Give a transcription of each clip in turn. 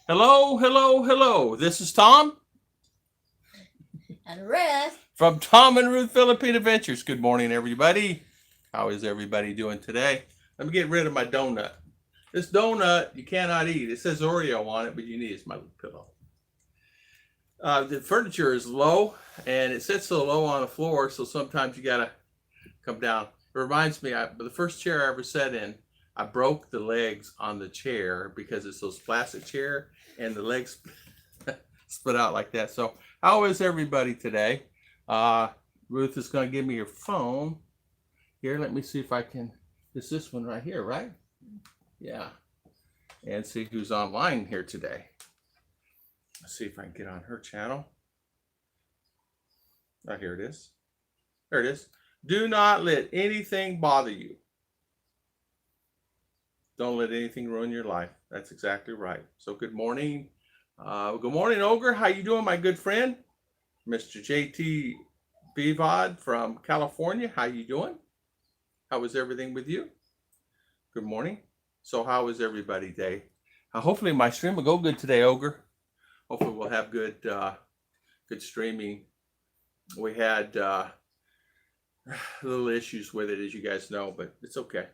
Hello, hello, hello. This is Tom And Ruth. from Tom and Ruth Philippine Adventures. Good morning, everybody. How is everybody doing today? Let me get rid of my donut. This donut you cannot eat. It says Oreo on it, but you need it's my little pillow. The furniture is low, and it sits so low on the floor, so sometimes you gotta come down. It reminds me, the first chair I ever sat in, I broke the legs on the chair because it's those plastic chair, and the legs split out like that. So, how is everybody today? Ruth is going to give me your phone. Here, let me see if I can. It's this one right here, right? Yeah. And see who's online here today. Let's see if I can get on her channel. Oh, here it is. There it is. Do not let anything bother you. Don't let anything ruin your life. That's exactly right. So good morning. Good morning, Ogre. How you doing, my good friend? Mr. JT Bivod from California. How you doing? How is everything with you? Good morning. So how is everybody today? Hopefully my stream will go good today, Ogre. Hopefully we'll have good streaming. We had little issues with it, as you guys know, but it's okay.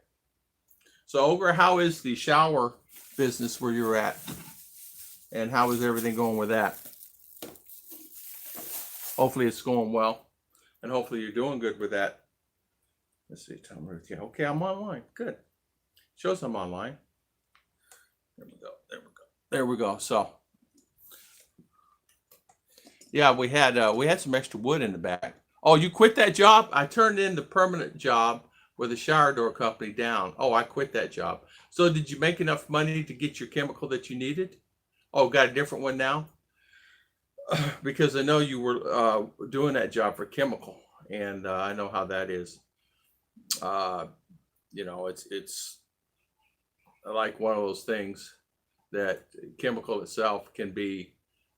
So, Ogre, how is the shower business where you're at? And how is everything going with that? Hopefully it's going well. And hopefully you're doing good with that. Let's see, Tom Ruth. Yeah, okay, I'm online. Good. Shows I'm online. There we go. There we go. There we go. So, yeah, we had some extra wood in the back. Oh, you quit that job? I turned in the permanent job with a shower door company down. Oh, I quit that job. So did you make enough money to get your chemical that you needed? Oh, got a different one now? Because I know you were doing that job for chemical, and I know how that is. It's like one of those things that chemical itself can be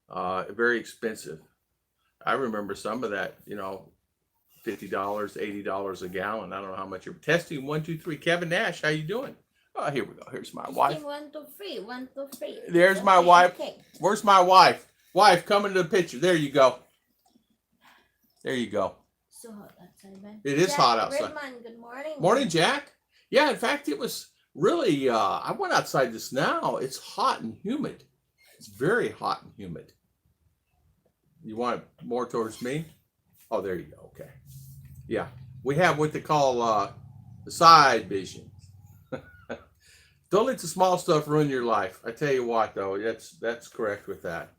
very expensive. I remember some of that, $50, $80 a gallon. I don't know how much you're testing. 1, 2, 3. Kevin Nash, how you doing? Oh, here we go. Here's my wife. 1, 2, 3. 1, 2, 3. There's my wife. Where's my wife? Wife, come into the picture. There you go. There you go. So hot outside, man. It is Jack hot outside. Redmond, good morning. Morning, Jack. Yeah, in fact, it was really, I went outside just now. It's hot and humid. It's very hot and humid. You want it more towards me? Oh, there you go. Okay. Yeah. We have what they call the side vision. Don't let the small stuff ruin your life. I tell you what, though, that's correct with that.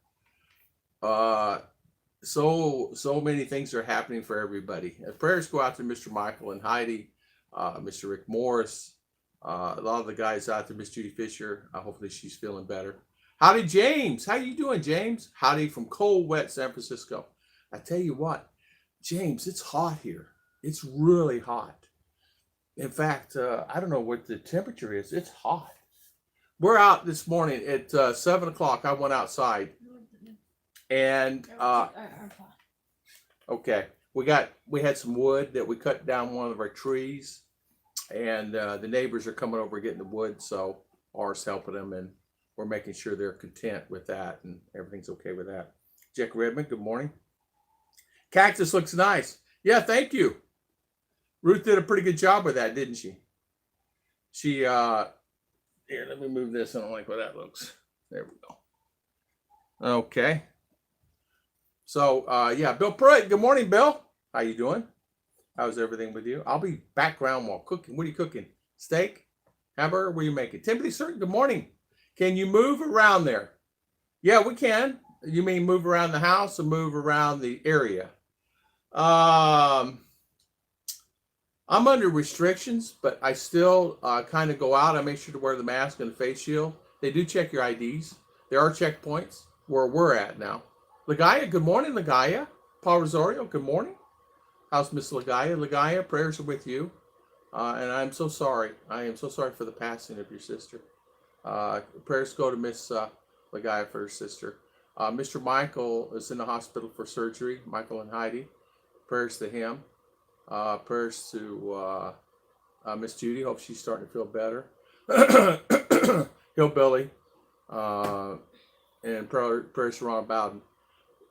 So many things are happening for everybody. Prayers go out to Mr. Michael and Heidi, Mr. Rick Morris, a lot of the guys out there, Miss Judy Fisher. Hopefully she's feeling better. Howdy, James. How you doing, James? Howdy from cold, wet San Francisco. I tell you what, James, it's hot here. It's really hot. In fact, I don't know what the temperature is. It's hot. We're out this morning at 7 o'clock. I went outside. And, okay, we had some wood that we cut down one of our trees. And the neighbors are coming over getting the wood, so ours helping them. And we're making sure they're content with that and everything's okay with that. Jack Redmond, good morning. Cactus looks nice. Yeah, thank you. Ruth did a pretty good job with that, didn't she? Here, let me move this. I don't like how that looks. There we go. Okay. So, yeah, Bill Pruitt. Good morning, Bill. How you doing? How's everything with you? I'll be background while cooking. What are you cooking? Steak? Hamburger? What are you making? Timothy Certain, good morning. Can you move around there? Yeah, we can. You mean move around the house or move around the area? I'm under restrictions, but I still kind of go out. I make sure to wear the mask and the face shield. They do check your IDs. There are checkpoints where we're at now. Lagaya, good morning, Lagaya. Paul Rosario, good morning. How's Miss Lagaya? Lagaya, prayers are with you. And I'm so sorry. I am so sorry for the passing of your sister. Prayers go to Miss Lagaya for her sister. Mr. Michael is in the hospital for surgery. Michael and Heidi. Prayers to him. Prayers to Miss Judy. Hope she's starting to feel better. Hillbilly. and prayers around about him.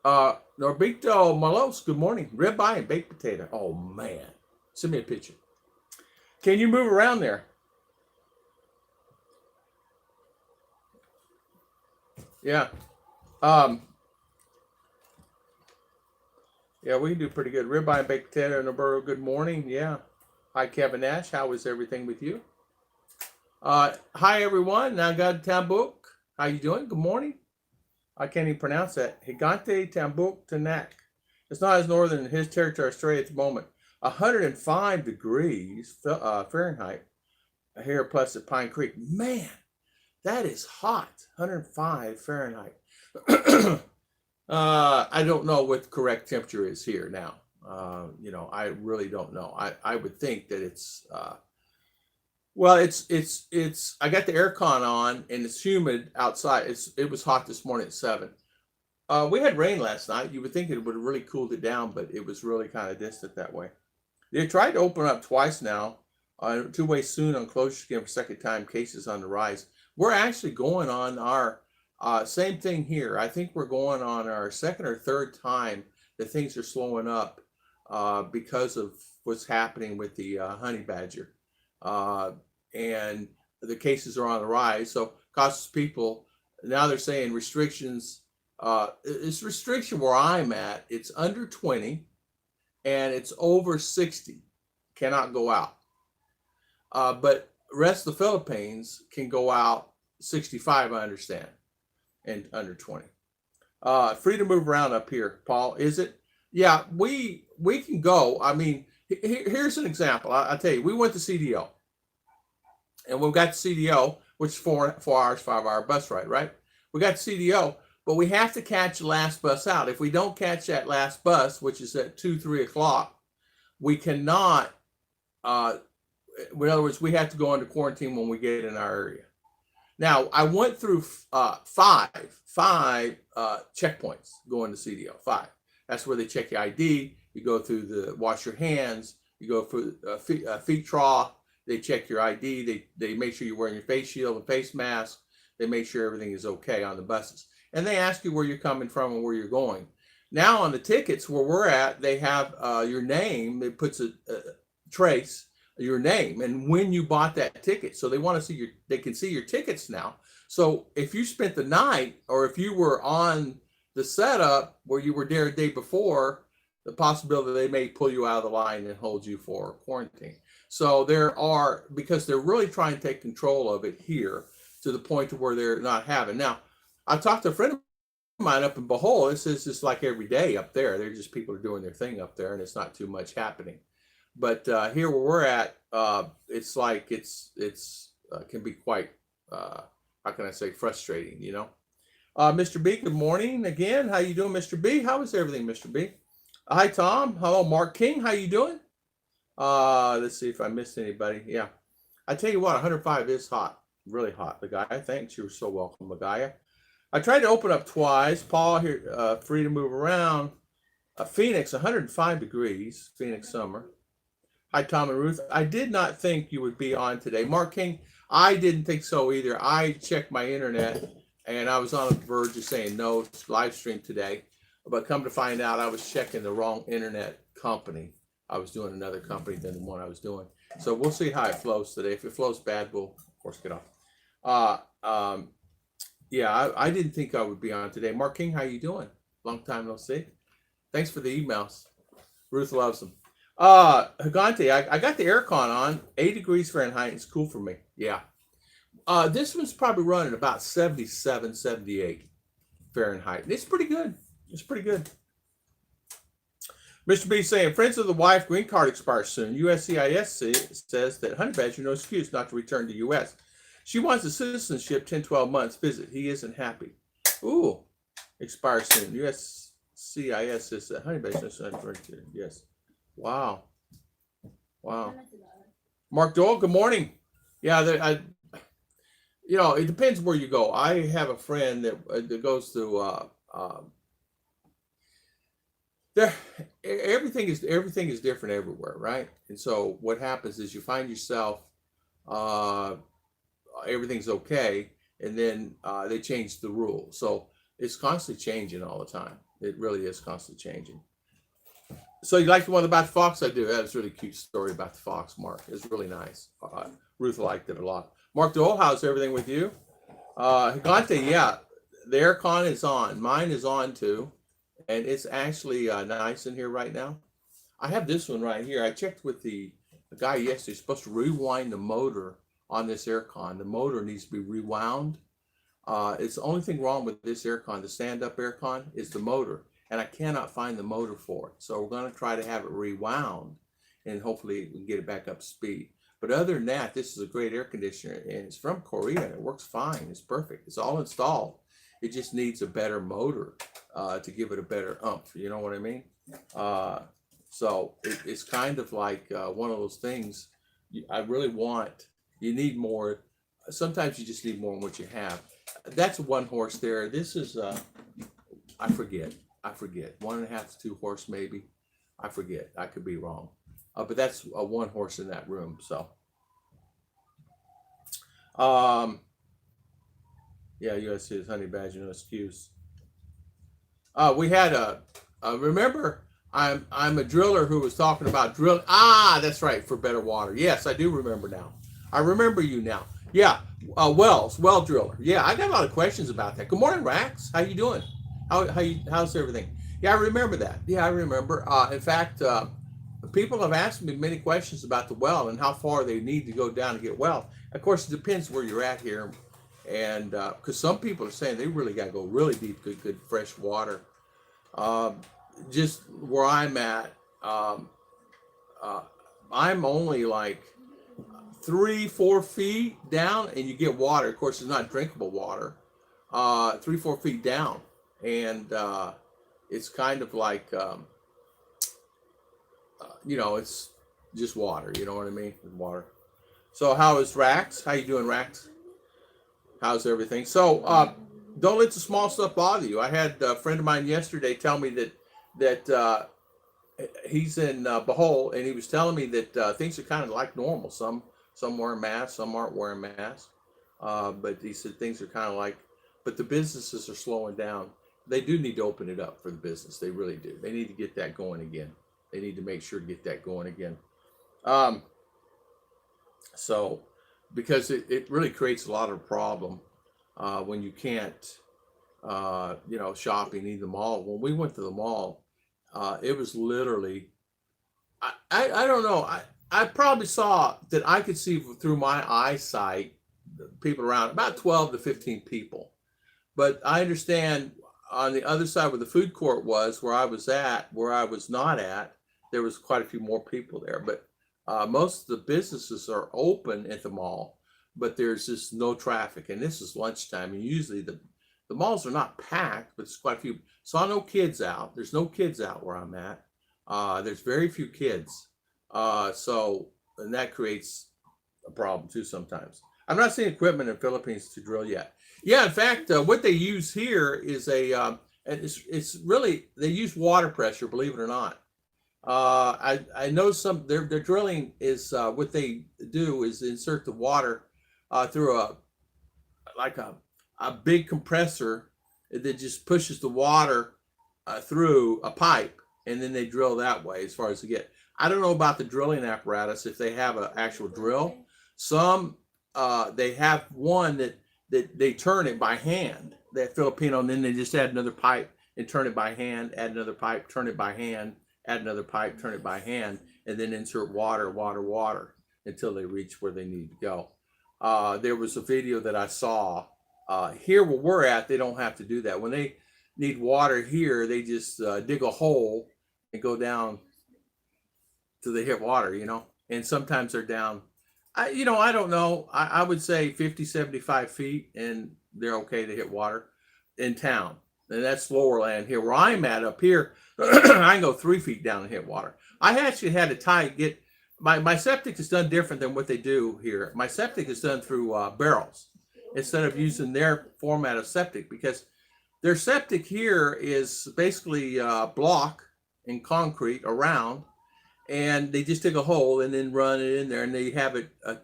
Norbito Malos, good morning. Ribeye and baked potato. Oh man, send me a picture. Can you move around there? Yeah. Yeah, we can do pretty good. Ribeye and baked potato, Norburo, good morning. Yeah. Hi, Kevin Nash. How is everything with you? Hi, everyone. Nagad Tambuk. How you doing? Good morning. I can't even pronounce that. Higante Tambuk Tanak. It's not as northern in his territory, Australia, at the moment. 105 degrees Fahrenheit here plus at Pine Creek. Man, that is hot. 105 Fahrenheit. I don't know what the correct temperature is here now. I really don't know. I would think that it's well, it's. I got the aircon on and it's humid outside. It was hot this morning at 7. We had rain last night. You would think it would have really cooled it down, but it was really kind of distant that way. They tried to open up twice now. 2-way soon on closure again for second time. Cases on the rise. We're actually going on our same thing here. I think we're going on our second or third time that things are slowing up because of what's happening with the honey badger. And the cases are on the rise. So causes people, now they're saying restrictions, it's restriction where I'm at, it's under 20 and it's over 60, cannot go out. But rest of the Philippines can go out 65, I understand, and under 20. Free to move around up here, Paul, is it? Yeah, we can go. I mean, here's an example. I'll tell you, we went to CDO. And we got to CDO, which is 4 hours, 5-hour bus ride, right? We got to CDO, but we have to catch the last bus out. If we don't catch that last bus, which is at 2, 3 o'clock, we cannot, in other words, we have to go into quarantine when we get in our area. Now, I went through five checkpoints going to CDO, 5. That's where they check your ID. You go through the wash your hands. You go through feet trough. They check your ID. They make sure you're wearing your face shield and face mask. They make sure everything is okay on the buses. And they ask you where you're coming from and where you're going. Now on the tickets where we're at, they have your name. It puts a trace your name and when you bought that ticket. So they want to see they can see your tickets now. So if you spent the night or if you were on the setup where you were there a day before, the possibility they may pull you out of the line and hold you for quarantine. So because they're really trying to take control of it here to the point to where they're not having. Now, I talked to a friend of mine up in Bohol. It's just like every day up there. They're just people are doing their thing up there and it's not too much happening. But here where we're at, it's like it's can be quite, how can I say, frustrating, you know? Mr. B, good morning again. How you doing, Mr. B? How is everything, Mr. B? Hi, Tom. Hello, Mark King. How you doing? Let's see if I missed anybody. Yeah. I tell you what, 105 is hot. Really hot. Ligaya, thanks. You were so welcome, Ligaya. I tried to open up twice. Paul here, free to move around. Phoenix, 105 degrees. Phoenix summer. Hi, Tom and Ruth. I did not think you would be on today. Mark King, I didn't think so either. I checked my internet and I was on the verge of saying no, it's live stream today. But come to find out, I was checking the wrong internet company. I was doing another company than the one I was doing. So we'll see how it flows today. If it flows bad, we'll, of course, get off. Yeah, I didn't think I would be on today. Mark King, how you doing? Long time no see. Thanks for the emails. Ruth loves them. Higante, I got the aircon on, 8 degrees Fahrenheit. It's cool for me. Yeah. This one's probably running about 77, 78 Fahrenheit. It's pretty good. It's pretty good. Mr. B saying, friends of the wife, green card expires soon. USCIS says that honey badger no excuse not to return to U.S. She wants a citizenship 10, 12 months visit. He isn't happy. Ooh, expires soon. USCIS says that honey badger no excuse. Yes. Wow. Wow. Mark Dole, good morning. Yeah, it depends where you go. I have a friend that goes to everything is different everywhere, right? And so what happens is you find yourself everything's okay, and then they change the rules. So it's constantly changing all the time. It really is constantly changing. So you like the one about the fox? I do. That was a really cute story about the fox, Mark. It's really nice. Ruth liked it a lot. Mark Dole, how's everything with you? Higante, yeah, the aircon is on. Mine is on too. And it's actually nice in here right now. I have this one right here. I checked with the guy yesterday. He's supposed to rewind the motor on this aircon. The motor needs to be rewound. It's the only thing wrong with this aircon, the stand-up aircon, is the motor. And I cannot find the motor for it. So we're going to try to have it rewound. And hopefully we can get it back up to speed. But other than that, this is a great air conditioner. And it's from Korea. And it works fine. It's perfect. It's all installed. It just needs a better motor to give it a better oomph. You know what I mean? So it's kind of like one of those things I really want. You need more. Sometimes you just need more than what you have. That's one horse there. This is, I forget. 1.5 to 2 horse maybe. I forget. I could be wrong. But that's one horse in that room. So, yeah, U.S. is honey badger, no excuse. We had remember, I'm a driller who was talking about drill. That's right, for better water. Yes, I do remember now. I remember you now. Yeah, well driller. Yeah, I got a lot of questions about that. Good morning, Rax. How you doing? How's everything? Yeah, I remember that. Yeah, I remember. In fact, people have asked me many questions about the well and how far they need to go down to get well. Of course, it depends where you're at here. And because some people are saying they really got to go really deep, good fresh water. Just where I'm at, I'm only like 3-4 feet down, and you get water. Of course, it's not drinkable water. 3-4 feet down, and it's kind of like it's just water. You know what I mean? Water. So how is Rax? How you doing, Rax? How's everything? So don't let the small stuff bother you. I had a friend of mine yesterday tell me that he's in Bohol, and he was telling me that things are kind of like normal. Some wear masks, some aren't wearing masks. But he said things are kind of like, but the businesses are slowing down. They do need to open it up for the business. They really do. They need to get that going again. They need to make sure to get that going again. So, because it really creates a lot of problem when you can't, shopping in the mall. When we went to the mall, it was literally, I don't know. I probably saw that I could see through my eyesight, people around, about 12 to 15 people. But I understand on the other side where the food court was, where I was not at, there was quite a few more people there. But most of the businesses are open at the mall, but there's just no traffic. And this is lunchtime. And usually the malls are not packed, but there's quite a few. Saw no kids out. There's no kids out where I'm at. There's very few kids. And that creates a problem too sometimes. I'm not seeing equipment in the Philippines to drill yet. Yeah, in fact, what they use here is and it's really, they use water pressure, believe it or not. I know their drilling is, what they do is insert the water through a big compressor that just pushes the water through a pipe, and then they drill that way as far as to get. I don't know about the drilling apparatus, if they have an actual drill. Some they have one that they turn it by hand, that Filipino, and then they just add another pipe and turn it by hand, add another pipe, turn it by hand, add another pipe, turn it by hand, and then insert water until they reach where they need to go. There was a video that I saw here where we're at. They don't have to do that. When they need water here, they just dig a hole and go down till they hit water, and sometimes they're down. I don't know. I would say 50, 75 feet, and they're okay to hit water in town. And that's lower land here. Where I'm at up here, I can go 3 feet down and hit water. I actually had to get, my septic is done different than what they do here. My septic is done through barrels instead of using their format of septic, because their septic here is basically block and concrete around, and they just dig a hole and then run it in there, and they have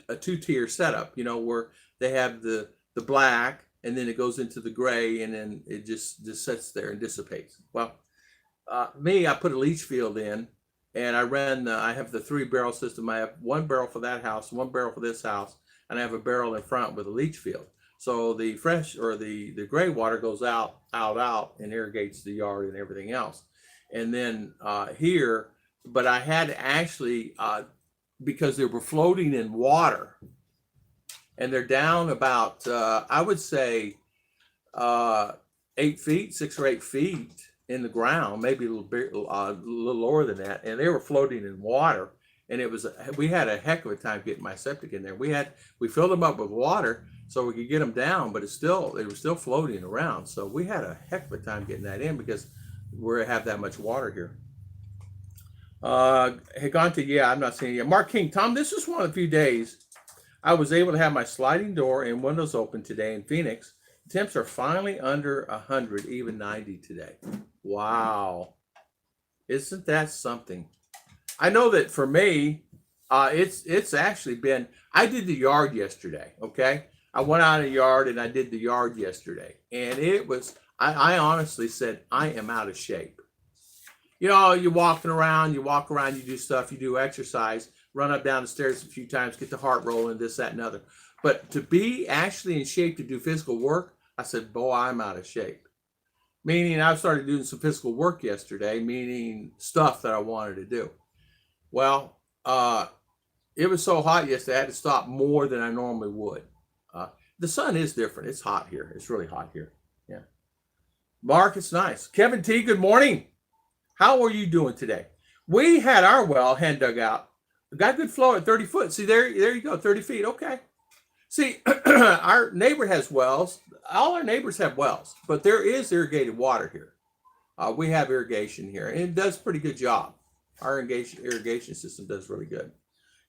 a two-tier setup, where they have the black, and then it goes into the gray, and then it just sits there and dissipates. Well, me, I put a leach field in, and I have the 3-barrel system. I have 1 barrel for that house, 1 barrel for this house, and I have a barrel in front with a leach field. So the fresh or the gray water goes out, and irrigates the yard and everything else. And then here, but I had to actually, because they were floating in water, and they're down about, I would say, 8 feet, 6 or 8 feet in the ground, maybe a little bit, a little lower than that, and they were floating in water. And we had a heck of a time getting my septic in there. We filled them up with water so we could get them down, but they were still floating around. So we had a heck of a time getting that in because we have that much water here. Higante, yeah, I'm not seeing it yet. Mark King, Tom, this is one of the few days I was able to have my sliding door and windows open today in Phoenix. Temps are finally under 100, even 90 today. Wow. Isn't that something? I know that for me, it's actually been, I did the yard yesterday, okay? I went out in the yard and I did the yard yesterday. And it was, I honestly said, I am out of shape. You know, you're walking around, you do stuff, you do exercise, run up down the stairs a few times, get the heart rolling, this, that, and other. But to be actually in shape to do physical work, I said, boy, I'm out of shape. Meaning I started doing some physical work yesterday, meaning stuff that I wanted to do. Well, it was so hot yesterday, I had to stop more than I normally would. The sun is different. It's hot here. It's really hot here. Yeah. Mark, it's nice. Kevin T, good morning. How are you doing today? We had our well hand dug out. We got good flow at 30 foot. See, there you go, 30 feet. Okay. See, our neighbor has wells. All our neighbors have wells, but there is irrigated water here. We have irrigation here, and it does a pretty good job. Our irrigation system does really good.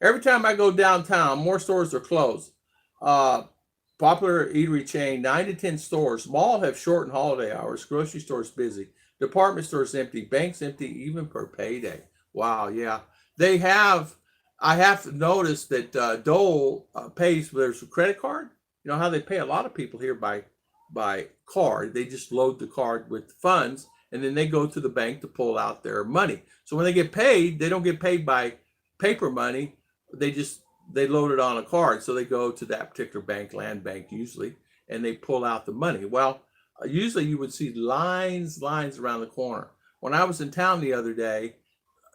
Every time I go downtown, more stores are closed. Popular eatery chain, 9 to 10 stores. Mall have shortened holiday hours. Grocery stores busy. Department stores empty. Banks empty even per payday. Wow, yeah. They have, I have noticed that Dole pays with their credit card. You know how they pay a lot of people here by card. They just load the card with funds, and then they go to the bank to pull out their money. So when they get paid, they don't get paid by paper money. They load it on a card. So they go to that particular bank, land bank usually, and they pull out the money. Well, usually you would see lines around the corner. When I was in town the other day,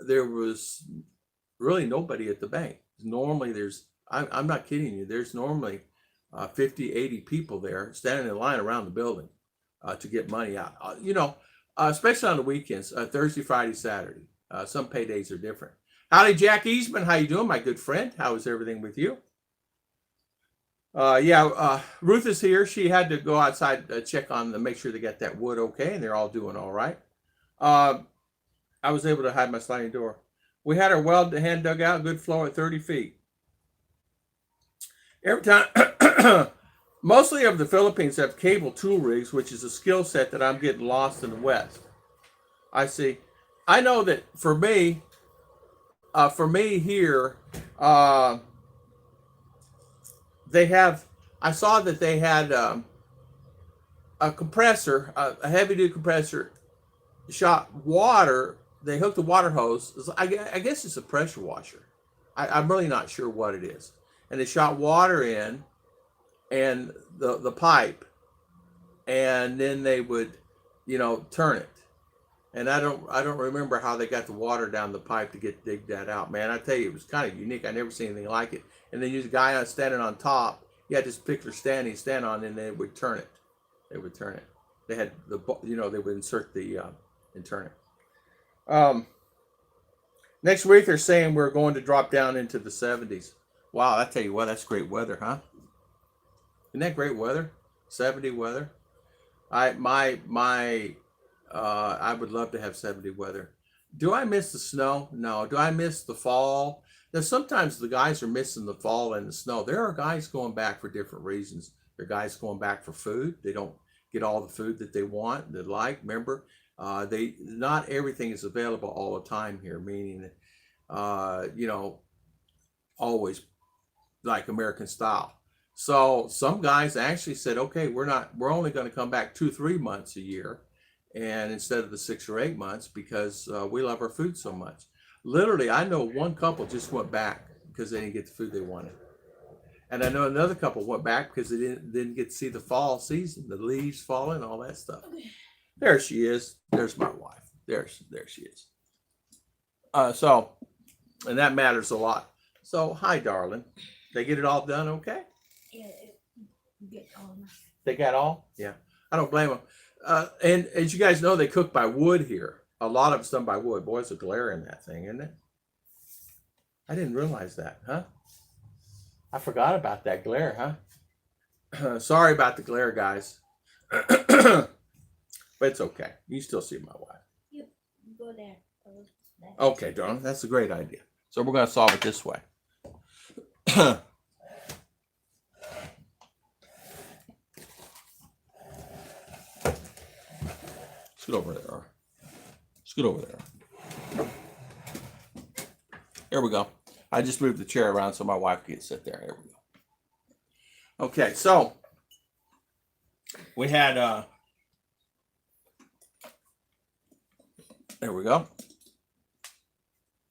there was really nobody at the bank. Normally I'm not kidding you, there's normally 50, 80 people there standing in line around the building to get money out. Especially on the weekends, Thursday, Friday, Saturday. Some paydays are different. Howdy, Jack Eastman. How you doing, my good friend? How is everything with you? Ruth is here. She had to go outside check on them, make sure they got that wood okay, and they're all doing all right. I was able to hide my sliding door. We had our well hand dug out, good flow at 30 feet. Every time, mostly of the Philippines have cable tool rigs, which is a skill set that I'm getting lost in the West. I see. I know that for me here, they have, I saw that they had a compressor, a heavy duty compressor, shot water. They hooked the water hose. I guess it's a pressure washer. I'm really not sure what it is. And they shot water in and the pipe, and then they would, turn it. And I don't remember how they got the water down the pipe to dig that out, man. I tell you, it was kind of unique. I never seen anything like it. And then you had a guy standing on top. You had this particular stand he'd stand on, and they would turn it. They would turn it. They had they would insert the and turn it. Next week they're saying we're going to drop down into the 70s. Wow, I tell you what, that's great weather, huh? Isn't that great weather? 70 weather. I would love to have 70 weather. Do I miss the snow? No. Do I miss the fall? Now, sometimes the guys are missing the fall and the snow. There are guys going back for different reasons. There are guys going back for food. They don't get all the food that they want, they like. Remember, not everything is available all the time here, meaning, always like American style. So some guys actually said, okay, we're only going to come back 2-3 months a year, and instead of the 6 or 8 months, because we love our food so much. Literally, I know one couple just went back because they didn't get the food they wanted. And I know another couple went back because they didn't get to see the fall season, the leaves falling, all that stuff. There she is. There's my wife. There she is. So, and that matters a lot. So, hi, darling. They get it all done okay? Yeah, get on. They got all? Yeah. I don't blame them. And as you guys know, they cook by wood here. A lot of it's done by wood. Boy, it's a glare in that thing, isn't it? I didn't realize that, huh? I forgot about that glare, huh? Sorry about the glare, guys. But it's okay. You still see my wife. You go there. Okay, darling. That's a great idea. So we're going to solve it this way. Scoot over there. Scoot over there. There we go. I just moved the chair around so my wife can sit there. There we go. Okay, so we had there we go.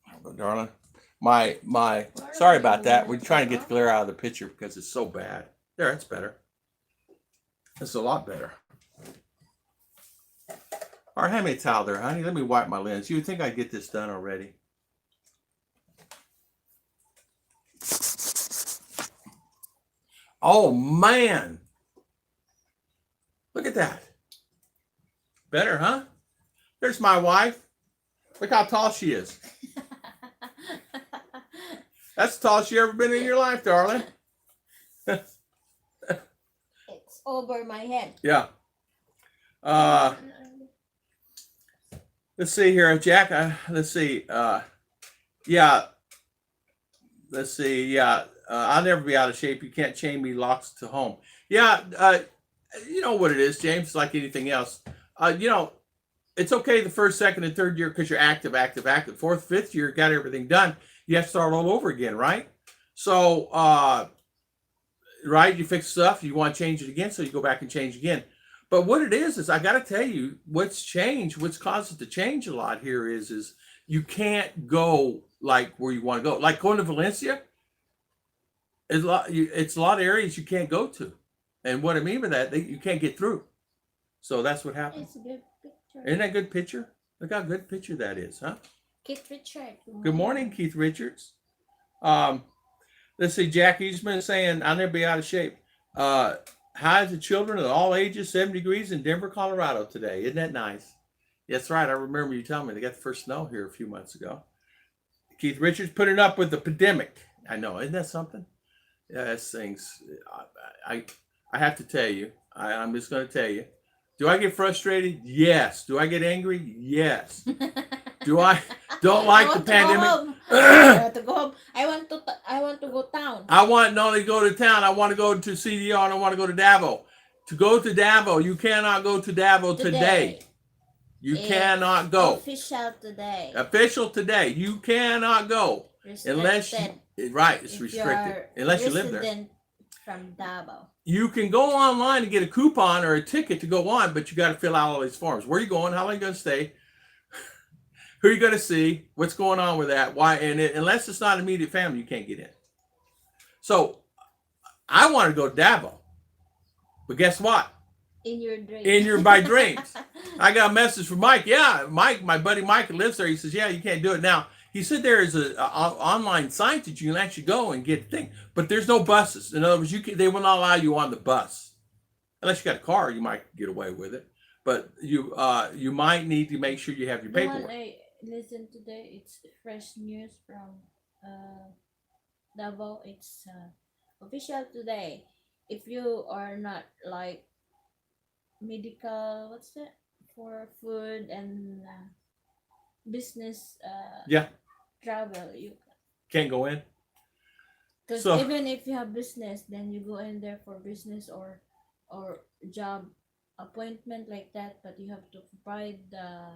There we go, darling. My sorry about that. We're trying to get the glare out of the picture because it's so bad. There, it's better. It's a lot better. All right, hand me a towel there, honey. Let me wipe my lens. You would think I'd get this done already. Oh, man. Look at that. Better, huh? There's my wife. Look how tall she is. That's the tallest you ever been in your life, darling. It's over my head. Yeah. Let's see here, Jack. Let's see. Yeah. Let's see. Yeah. I'll never be out of shape. You can't chain me locks to home. Yeah. You know what it is, James. It's like anything else. It's okay the first, second, and third year because you're active. Fourth, fifth year, got everything done. You have to start all over again, right? So, right, you fix stuff, you want to change it again, so you go back and change again. But what it is I got to tell you, what's changed, what's caused it to change a lot here is you can't go like where you want to go. Like going to Valencia, it's a lot of areas you can't go to. And what I mean by that, you can't get through. So that's what happened. It's a good picture. Isn't that a good picture? Look how good picture that is, huh? Keith Richard. Good morning, Keith Richards. Let's see, Jackie's been saying, I'll never be out of shape. Highs of children of all ages, 7 degrees in Denver, Colorado today. Isn't that nice? That's right. I remember you telling me they got the first snow here a few months ago. Keith Richards putting up with the pandemic. I know. Isn't that something? Yeah, that's things. I have to tell you. I'm just going to tell you. Do I get frustrated? Yes. Do I get angry? Yes. Do I don't like the pandemic? I want to go home. I want to go town. I want not only go to town, I want to go to CDR and I want to go to Davao. To go to Davao, you cannot go to Davao today. You cannot go. Official today. Official today. You cannot go. Unless you, right, it's restricted. Unless you live there. From Davao. You can go online and get a coupon or a ticket to go on, but you got to fill out all these forms. Where are you going? How long are you going to stay? Who are you going to see? What's going on with that? Why? And unless it's not immediate family, you can't get in. So I want to go to Davao, but guess what? In your dreams. My dreams. I got a message from Mike. Yeah, Mike, my buddy Mike lives there. He says, yeah, you can't do it now. He said there is a online site that you can actually go and get the thing, but there's no buses. In other words, they will not allow you on the bus unless you got a car. You might get away with it, but you might need to make sure you have your paperwork. The one I listened today, it's fresh news from Davao. It's official today. If you are not like medical, what's that, for food and business travel, you can't go in. Because even if you have business, then you go in there for business or job appointment like that, but you have to provide the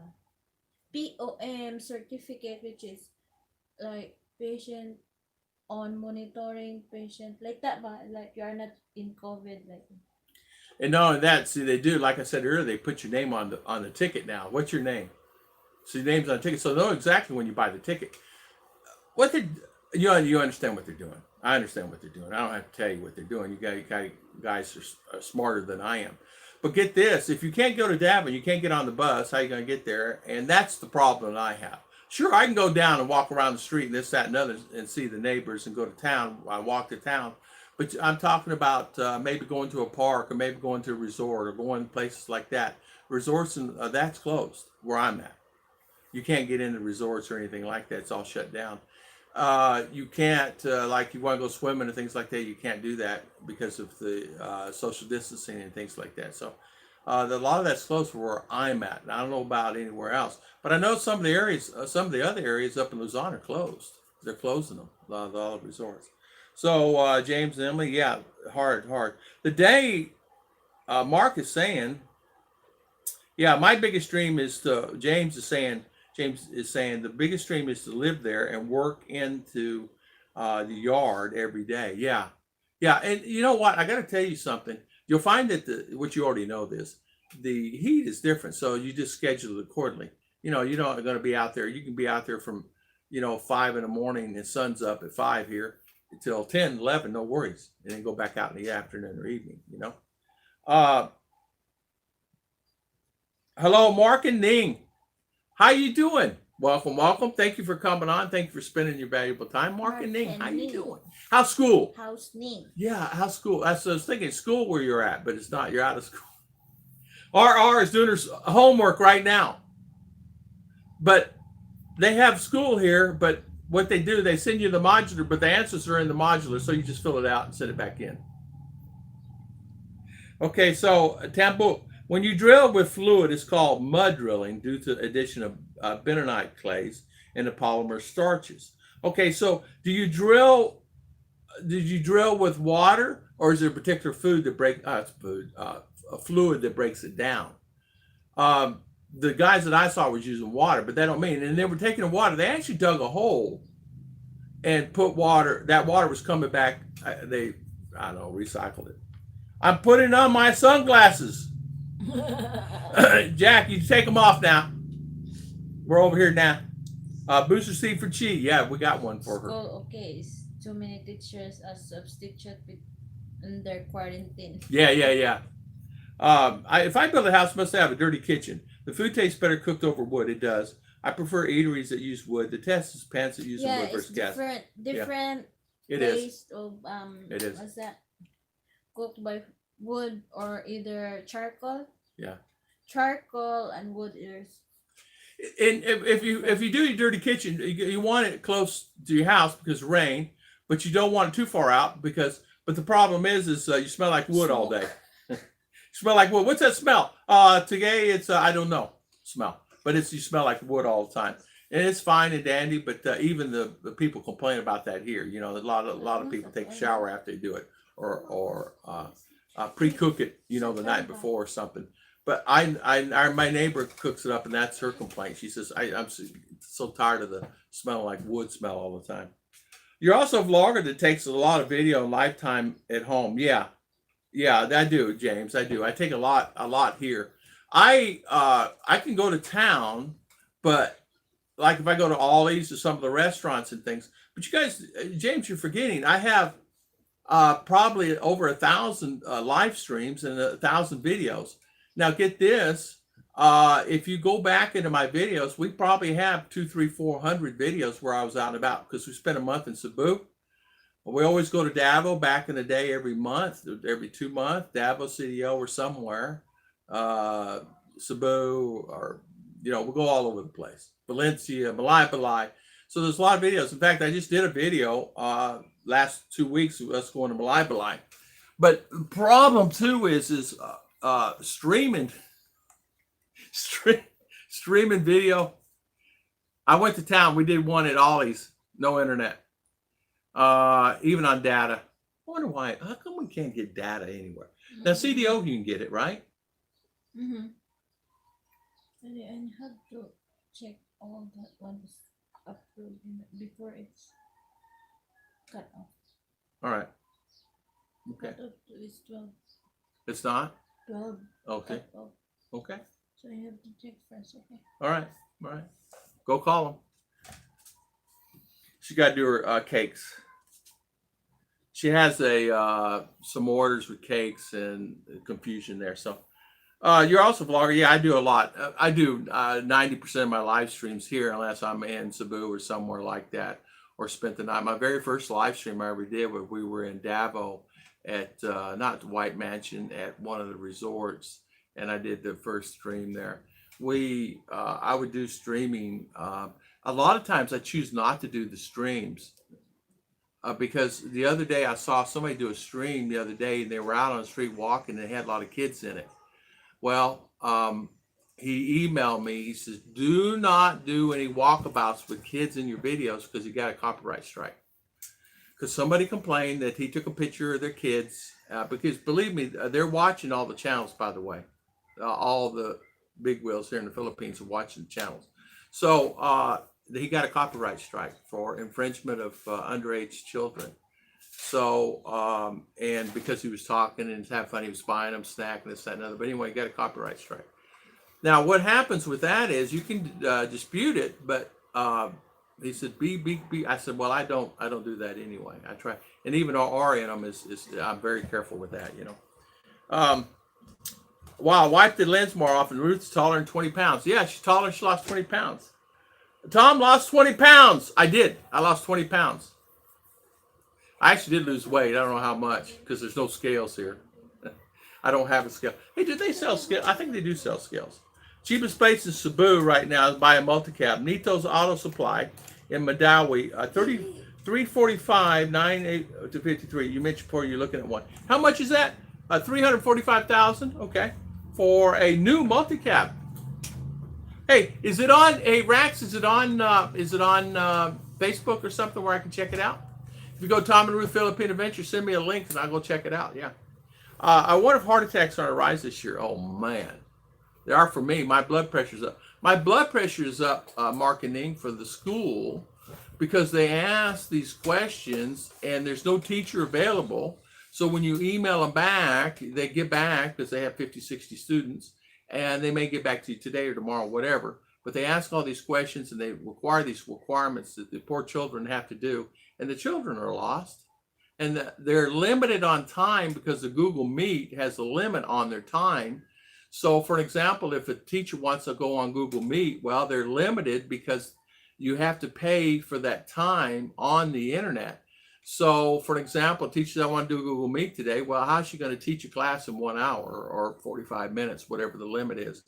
POM certificate, which is like patient on monitoring patient like that, but like you are not in COVID, like. And not only that, see, they do, like I said earlier, they put your name on the ticket now. What's your name? So your name's on the ticket, so they know exactly when you buy the ticket. What they, you understand what they're doing. I understand what they're doing. I don't have to tell you what they're doing. Guys are smarter than I am. But get this: if you can't go to Davin, you can't get on the bus. How are you going to get there? And that's the problem that I have. Sure, I can go down and walk around the street and this, that, and other, and see the neighbors and go to town. I walk to town, but I'm talking about maybe going to a park or maybe going to a resort or going places like that. Resorts and that's closed where I'm at. You can't get into resorts or anything like that. It's all shut down. You can't, like you want to go swimming and things like that, you can't do that because of the social distancing and things like that. So a lot of that's close for where I'm at. And I don't know about anywhere else, but I know some of the areas, some of the other areas up in Luzon are closed. They're closing them, all the resorts. So James and Emily, yeah, hard. The day Mark is saying, yeah, my biggest dream is to, James is saying the biggest dream is to live there and work into the yard every day. Yeah. And you know what? I got to tell you something. You'll find that which you already know this, the heat is different. So you just schedule it accordingly. You're not going to be out there. You can be out there from, 5 in the morning and sun's up at 5 here until 10, 11, no worries. And then go back out in the afternoon or evening, Hello, Mark and Ning. How you doing? Welcome. Thank you for coming on. Thank you for spending your valuable time. Mark and Ning, how you doing? How's school? How's Ning? Yeah, how's school? I was thinking school where you're at, but it's not. You're out of school. RR is doing her homework right now. But they have school here, but what they do, they send you the modular, but the answers are in the modular, so you just fill it out and send it back in. Okay, so Tambo, when you drill with fluid, it's called mud drilling due to addition of bentonite clays and the polymer starches. Okay, so did you drill with water, or is there a particular fluid that a fluid that breaks it down? The guys that I saw was using water, but that don't mean. And they were taking the water. They actually dug a hole and put water. That water was coming back. Recycled it. I'm putting on my sunglasses. Jack, you take them off now. We're over here now. Booster seat for Chi. Yeah, we got one for her. Okay. It's too many teachers as substitute in their quarantine. Yeah. If I build a house, it must have a dirty kitchen. The food tastes better cooked over wood. It does. I prefer eateries that use wood. The test is pans that use wood versus gas. Different it ways is. of It is. what's that? Cooked by wood or either charcoal. Yeah. Charcoal and wood is. And if you do your dirty kitchen, you want it close to your house because of rain, but you don't want it too far out but the problem is you smell like wood all day. Smell like wood. What's that smell? Today it's I don't know smell, but you smell like wood all the time, and it's fine and dandy. But even the people complain about that here. A lot of people take a shower after they do it, or pre-cook it, the night before or something. But my neighbor cooks it up, and that's her complaint. She says, I'm so tired of the smell like wood smell all the time. You're also a vlogger that takes a lot of video and lifetime at home. Yeah, I do, James. I do. I take a lot here. I can go to town, but like if I go to Ollie's or some of the restaurants and things. But you guys, James, you're forgetting. I have probably over 1,000 live streams and 1,000 videos. Now get this, if you go back into my videos, we probably have 200, 300, 400 videos where I was out and about because we spent a month in Cebu. We always go to Davao back in the day every month, every 2 months, Davao, CDO or somewhere, Cebu, or, we'll go all over the place. Valencia, Malay. So there's a lot of videos. In fact, I just did a video last 2 weeks of us going to Malay. But the problem too is streaming video. I went to town. We did one at Ollie's, no internet, even on data. I wonder why. How come we can't get data anywhere? Now CDO, you can get it, right? Mm-hmm. And you have to check all that ones approved before it's. cut off. All right. Okay. Cut off is 12. It's not? 12. Okay. Cut off. Okay. So you have to check first, okay? All right. All right. Go call them. She got to do her cakes. She has some orders with cakes and confusion there. So you're also a vlogger. Yeah, I do a lot. I do 90% of my live streams here, unless I'm in Cebu or somewhere like that, or spent the night. My very first live stream I ever did was we were in Davao at not the White Mansion, at one of the resorts, and I did the first stream there. I would do streaming. A lot of times I choose not to do the streams because the other day I saw somebody do a stream the other day, and they were out on the street walking, and they had a lot of kids in it. Well, he emailed me. He says, do not do any walkabouts with kids in your videos because you got a copyright strike. Because somebody complained that he took a picture of their kids. Because believe me, they're watching all the channels, by the way. All the big wheels here in the Philippines are watching the channels. So he got a copyright strike for infringement of underage children. So, and because he was talking and having fun, he was buying them, snacking, this, that, and other. But anyway, he got a copyright strike. Now, what happens with that is you can dispute it, but he said, be. I said, well, I don't do that anyway. I try, and even R in them is I'm very careful with that, you know. Wow, wipe the lens more often. Ruth's taller than 20 pounds. Yeah, she's taller. She lost 20 pounds. Tom lost 20 pounds. I did. I lost 20 pounds. I actually did lose weight. I don't know how much because there's no scales here. I don't have a scale. Hey, do they sell scales? I think they do sell scales. Cheapest place in Cebu right now is buy a multi-cab. Nito's Auto Supply in Madawi. 345 98 to 53. You mentioned before you're looking at one. How much is that? 345,000. Okay, for a new multi-cab. Hey, is it on Rax? Is it on Facebook or something where I can check it out? If you go Tom and Ruth Philippine Adventure, send me a link and I'll go check it out. Yeah. I wonder if heart attacks are on a rise this year. Oh man, they are for me. My blood pressure's up. My blood pressure is up, marketing for the school, because they ask these questions and there's no teacher available. So when you email them back, they get back because they have 50, 60 students, and they may get back to you today or tomorrow, whatever. But they ask all these questions and they require these requirements that the poor children have to do. And the children are lost. And they're limited on time because the Google Meet has a limit on their time. So for example, if a teacher wants to go on Google Meet, well, they're limited because you have to pay for that time on the internet. So for example, teachers, I want to do Google Meet today. Well, how's she going to teach a class in 1 hour or 45 minutes, whatever the limit is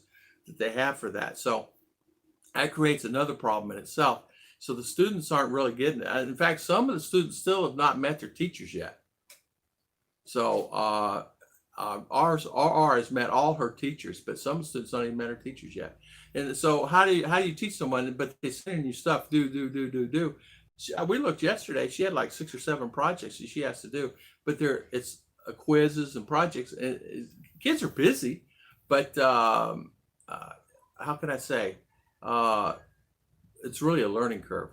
that they have for that? So that creates another problem in itself. So the students aren't really getting it. In fact, some of the students still have not met their teachers yet. So RR has met all her teachers, but some students don't even met her teachers yet. And so how do you teach someone? But they send you stuff, do. We looked yesterday. She had like 6 or 7 projects that she has to do, but it's quizzes and projects. And kids are busy, but how can I say? It's really a learning curve.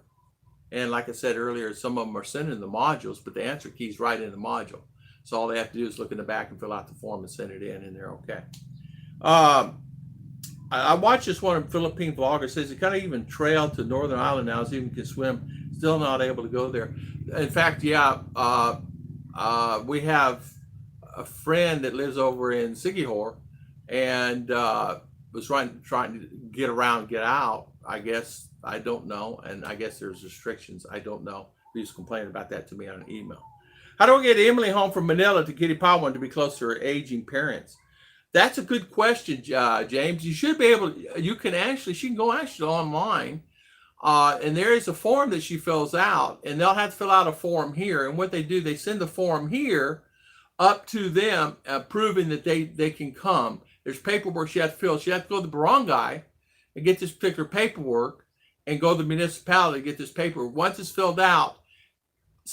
And like I said earlier, some of them are sending the modules, but the answer key's right in the module. So all they have to do is look in the back and fill out the form and send it in, and they're okay. I watched this one Philippine vlogger says he kind of even trailed to Northern Island now, so even can swim, still not able to go there. In fact, yeah, we have a friend that lives over in Siquijor and was trying to get around, get out, I guess. I don't know. And I guess there's restrictions. I don't know. He was complaining about that to me on an email. How do I get Emily home from Manila to Kitty Pawan to be close to her aging parents? That's a good question, James. You should be able to, she can go online. And there is a form that she fills out, and they'll have to fill out a form here. And what they do, they send the form here up to them, proving that they can come. There's paperwork she has to fill. She has to go to the barangay and get this particular paperwork, and go to the municipality to get this paper. Once it's filled out,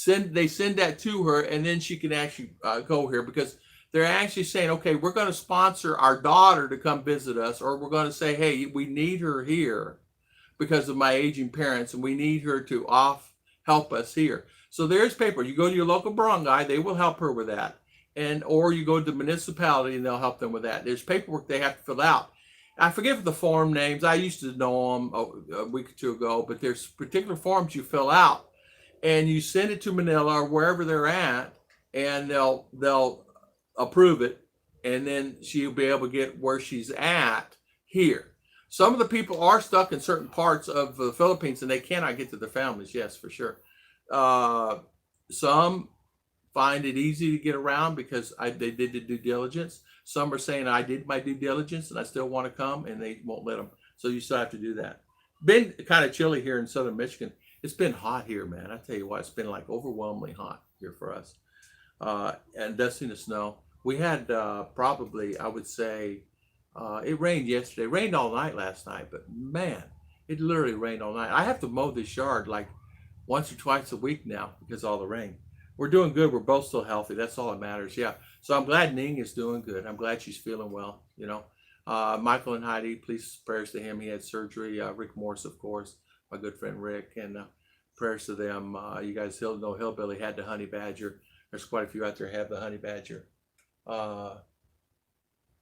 they send that to her, and then she can actually go here, because they're actually saying, okay, we're going to sponsor our daughter to come visit us, or we're going to say, hey, we need her here because of my aging parents, and we need her to help us here. So there's paper. You go to your local barangay, they will help her with that. And or you go to the municipality and they'll help them with that. There's paperwork they have to fill out. I forget the form names. I used to know them a week or two ago, but there's particular forms you fill out and you send it to Manila or wherever they're at, and they'll approve it, and then she'll be able to get where she's at here. Some of the people are stuck in certain parts of the Philippines and they cannot get to their families. Yes, for sure. Some find it easy to get around because they did the due diligence. Some are saying, I did my due diligence and I still want to come, and they won't let them. So you still have to do that. Been kind of chilly here in southern Michigan. It's been hot here, man. I tell you what, it's been like overwhelmingly hot here for us. And dusting the snow. We had probably, I would say, it rained yesterday. Rained all night last night, but man, it literally rained all night. I have to mow this yard like once or twice a week now because of all the rain. We're doing good. We're both still healthy. That's all that matters. Yeah. So I'm glad Ning is doing good. I'm glad she's feeling well. You know, Michael and Heidi, please prayers to him. He had surgery. Rick Morse, of course, my good friend Rick, and prayers to them. You guys know Hillbilly had the honey badger. There's quite a few out there have the honey badger.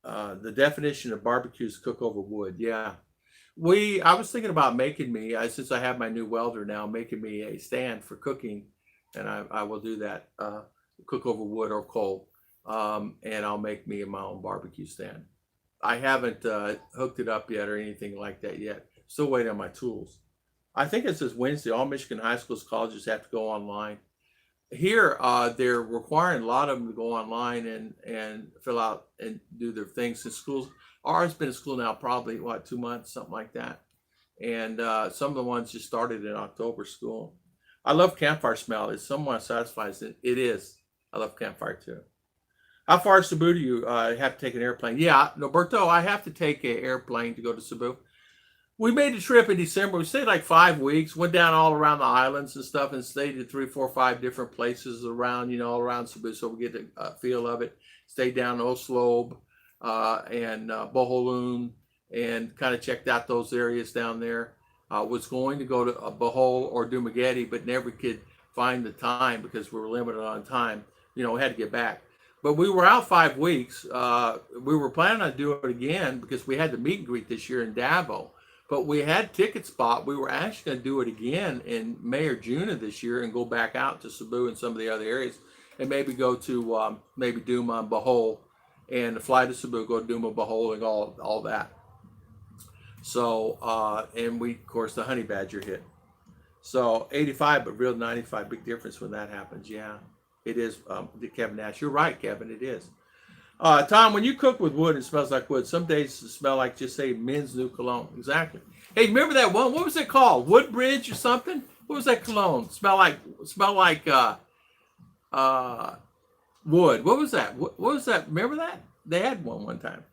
The definition of barbecue is cook over wood. Yeah. I was thinking about making me, since I have my new welder now, making me a stand for cooking, and I will do that, cook over wood or coal, and I'll make me my own barbecue stand. I haven't hooked it up yet or anything like that yet. Still waiting on my tools. I think it says Wednesday, all Michigan high schools, colleges have to go online. Here, they're requiring a lot of them to go online and fill out and do their things in schools. Ours been in school now probably, 2 months, something like that. And some of the ones just started in October school. I love campfire smell. It's somewhat satisfying. It is. I love campfire too. How far is Cebu do you have to take an airplane? Yeah, Roberto, I have to take an airplane to go to Cebu. We made a trip in December. We stayed like 5 weeks, went down all around the islands and stuff, and stayed in 3, 4, 5 different places around, all around Cebu, so we get a feel of it. Stayed down in Oslob and Bohol, and kind of checked out those areas down there. Was going to go to Bohol or Dumaguete, but never could find the time because we were limited on time. We had to get back. But we were out 5 weeks. We were planning on doing it again because we had the meet and greet this year in Davao. But we had tickets bought. We were actually going to do it again in May or June of this year and go back out to Cebu and some of the other areas, and maybe go to maybe Duma and Bohol, and fly to Cebu, go to Duma, Bohol, and all that. So, and we, of course, the honey badger hit. So 85, but real 95, big difference when that happens. Yeah, it is. Kevin Nash, you're right, Kevin, it is. Tom, when you cook with wood, it smells like wood. Some days it smells like, just say, men's new cologne. Exactly. Hey, remember that one? What was it called? Woodbridge or something? What was that cologne? Smell like wood. What was that? What was that? Remember that? They had one time.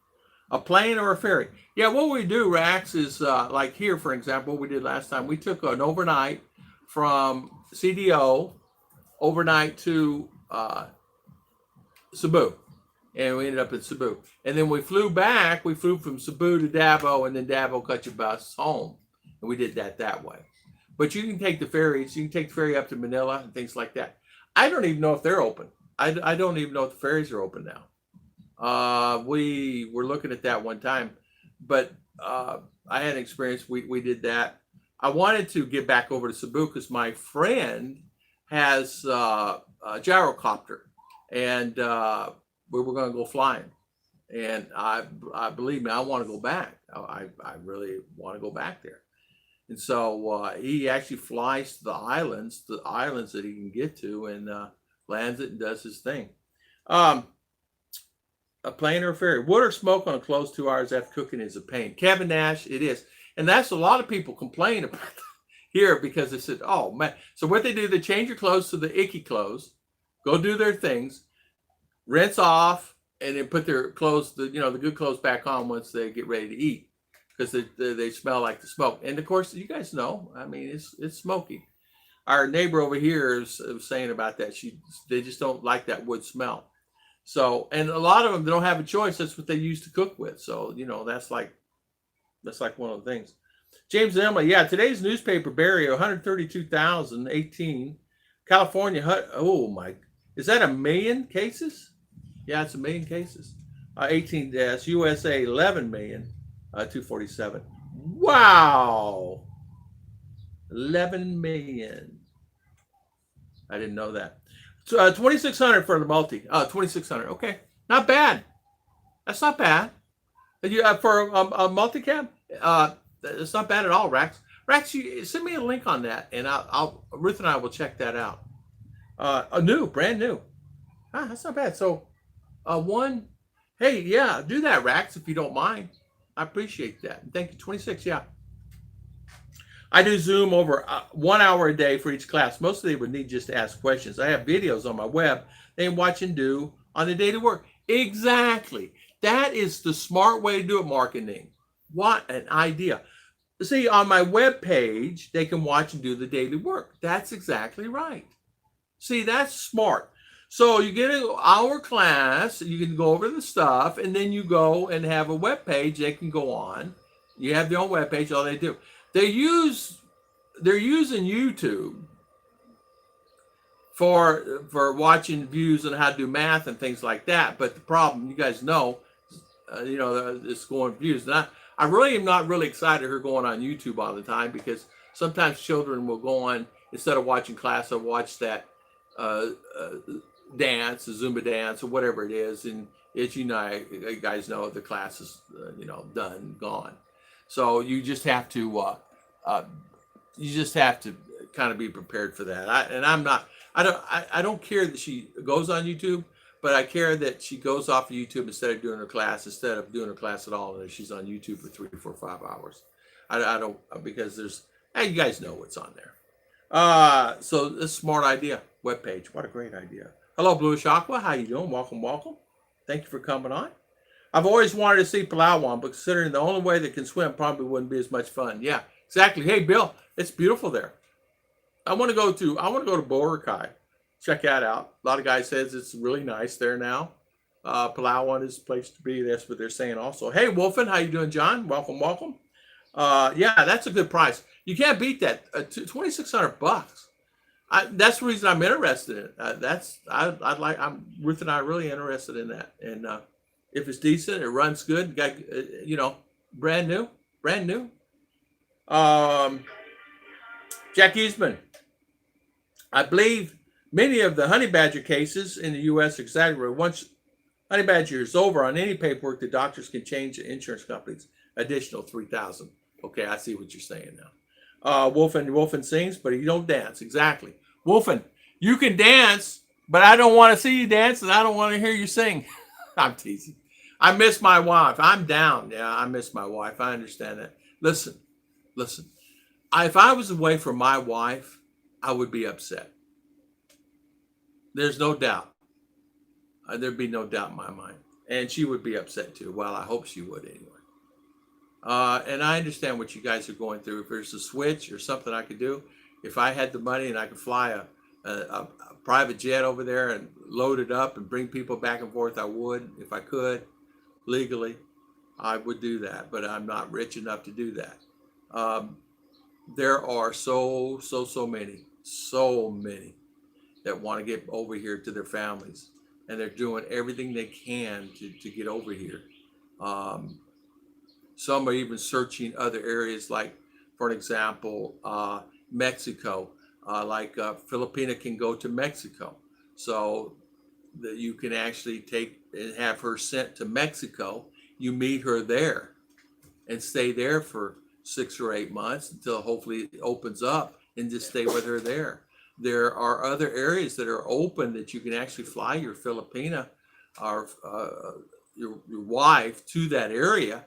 A plane or a ferry. Yeah, what we do, Rax, is like here, for example, what we did last time. We took an overnight from CDO overnight to Cebu. And we ended up in Cebu. And then we flew back. We flew from Cebu to Davao, and then Davao cut your bus home. And we did that way. But you can take the ferries. You can take the ferry up to Manila and things like that. I don't even know if they're open. I don't even know if the ferries are open now. We were looking at that one time. But I had an experience. We did that. I wanted to get back over to Cebu because my friend has a gyrocopter. And we were going to go flying, and I believe me, I want to go back. I really want to go back there, and so he actually flies to the islands that he can get to, and lands it and does his thing. A plane or a ferry, wood or smoke on a closed 2 hours after cooking is a pain. Kevin Nash, it is, and that's a lot of people complain about here because they said, "Oh man!" So what they do, they change your clothes to the icky clothes, go do their things, rinse off, and then put their clothes, the good clothes back on once they get ready to eat, because they smell like the smoke. And of course, you guys know, I mean, it's smoky. Our neighbor over here is saying about that. They just don't like that wood smell. So, and a lot of them, they don't have a choice. That's what they used to cook with. So, that's like one of the things. James and Emily, yeah, today's newspaper, Barry, 132,018. California, oh my, is that 1 million cases? Yeah, it's 1 million cases. 18 deaths. USA 11 million, 247. Wow, 11 million. I didn't know that. So 2,600 for the multi. 2,600. Okay, not bad. That's not bad. You for a multicam, it's not bad at all, Rax. Rax, you send me a link on that, and I'll Ruth and I will check that out. Brand new. That's not bad. So, one, hey, yeah, do that, Rax, if you don't mind. I appreciate that. Thank you. 26, yeah. I do Zoom over 1 hour a day for each class. Mostly they would need just to ask questions. I have videos on my web they can watch and do on the daily work. Exactly. That is the smart way to do it, marketing. What an idea. See, on my web page, they can watch and do the daily work. That's exactly right. See, that's smart. So you get an hour class, you can go over the stuff, and then you go and have a web page they can go on. You have their own web page, all they do. They're using YouTube for watching views on how to do math and things like that. But the problem, you guys know, it's going views. And I really am not really excited her going on YouTube all the time, because sometimes children will go on, instead of watching class, they'll watch that dance, a Zumba dance, or whatever it is. And as you guys know, the class is done, gone. So you just have to kind of be prepared for that. I don't care that she goes on YouTube, but I care that she goes off of YouTube instead of doing her class at all, and she's on YouTube for 3, 4, 5 hours. I don't, because you guys know what's on there. So this smart idea, webpage. What a great idea. Hello, Bluish Aqua. How you doing? Welcome, welcome. Thank you for coming on. I've always wanted to see Palawan, but considering the only way they can swim probably wouldn't be as much fun. Yeah, exactly. Hey, Bill, it's beautiful there. I want to go to Boracay. Check that out. A lot of guys says it's really nice there now. Palawan is a place to be. That's what they're saying also. Hey, Wolfen, how you doing, John? Welcome, welcome. Yeah, that's a good price. You can't beat that. $2,600. That's the reason I'm interested in it. Ruth and I are really interested in that. And if it's decent, it runs good. Brand new. Jack Eastman. I believe many of the honey badger cases in the U.S. exaggerate. Once honey badger is over on any paperwork, the doctors can change the insurance companies additional $3,000. Okay, I see what you're saying now. Wolfen sings, but he don't dance. Exactly. Wolfen, you can dance, but I don't want to see you dance, and I don't want to hear you sing. I'm teasing. I miss my wife. I'm down. Yeah, I miss my wife. I understand that. Listen. If I was away from my wife, I would be upset. There's no doubt. There'd be no doubt in my mind. And she would be upset too. Well, I hope she would anyway. And I understand what you guys are going through. If there's a switch or something I could do, if I had the money and I could fly a private jet over there and load it up and bring people back and forth, I would. If I could, legally, I would do that. But I'm not rich enough to do that. There are so many that want to get over here to their families, and they're doing everything they can to get over here. Some are even searching other areas, like, for an example, Mexico. Filipina can go to Mexico, so that you can actually take and have her sent to Mexico. You meet her there and stay there for 6 or 8 months until hopefully it opens up, and just stay with her there. There are other areas that are open that you can actually fly your Filipina or your wife to that area,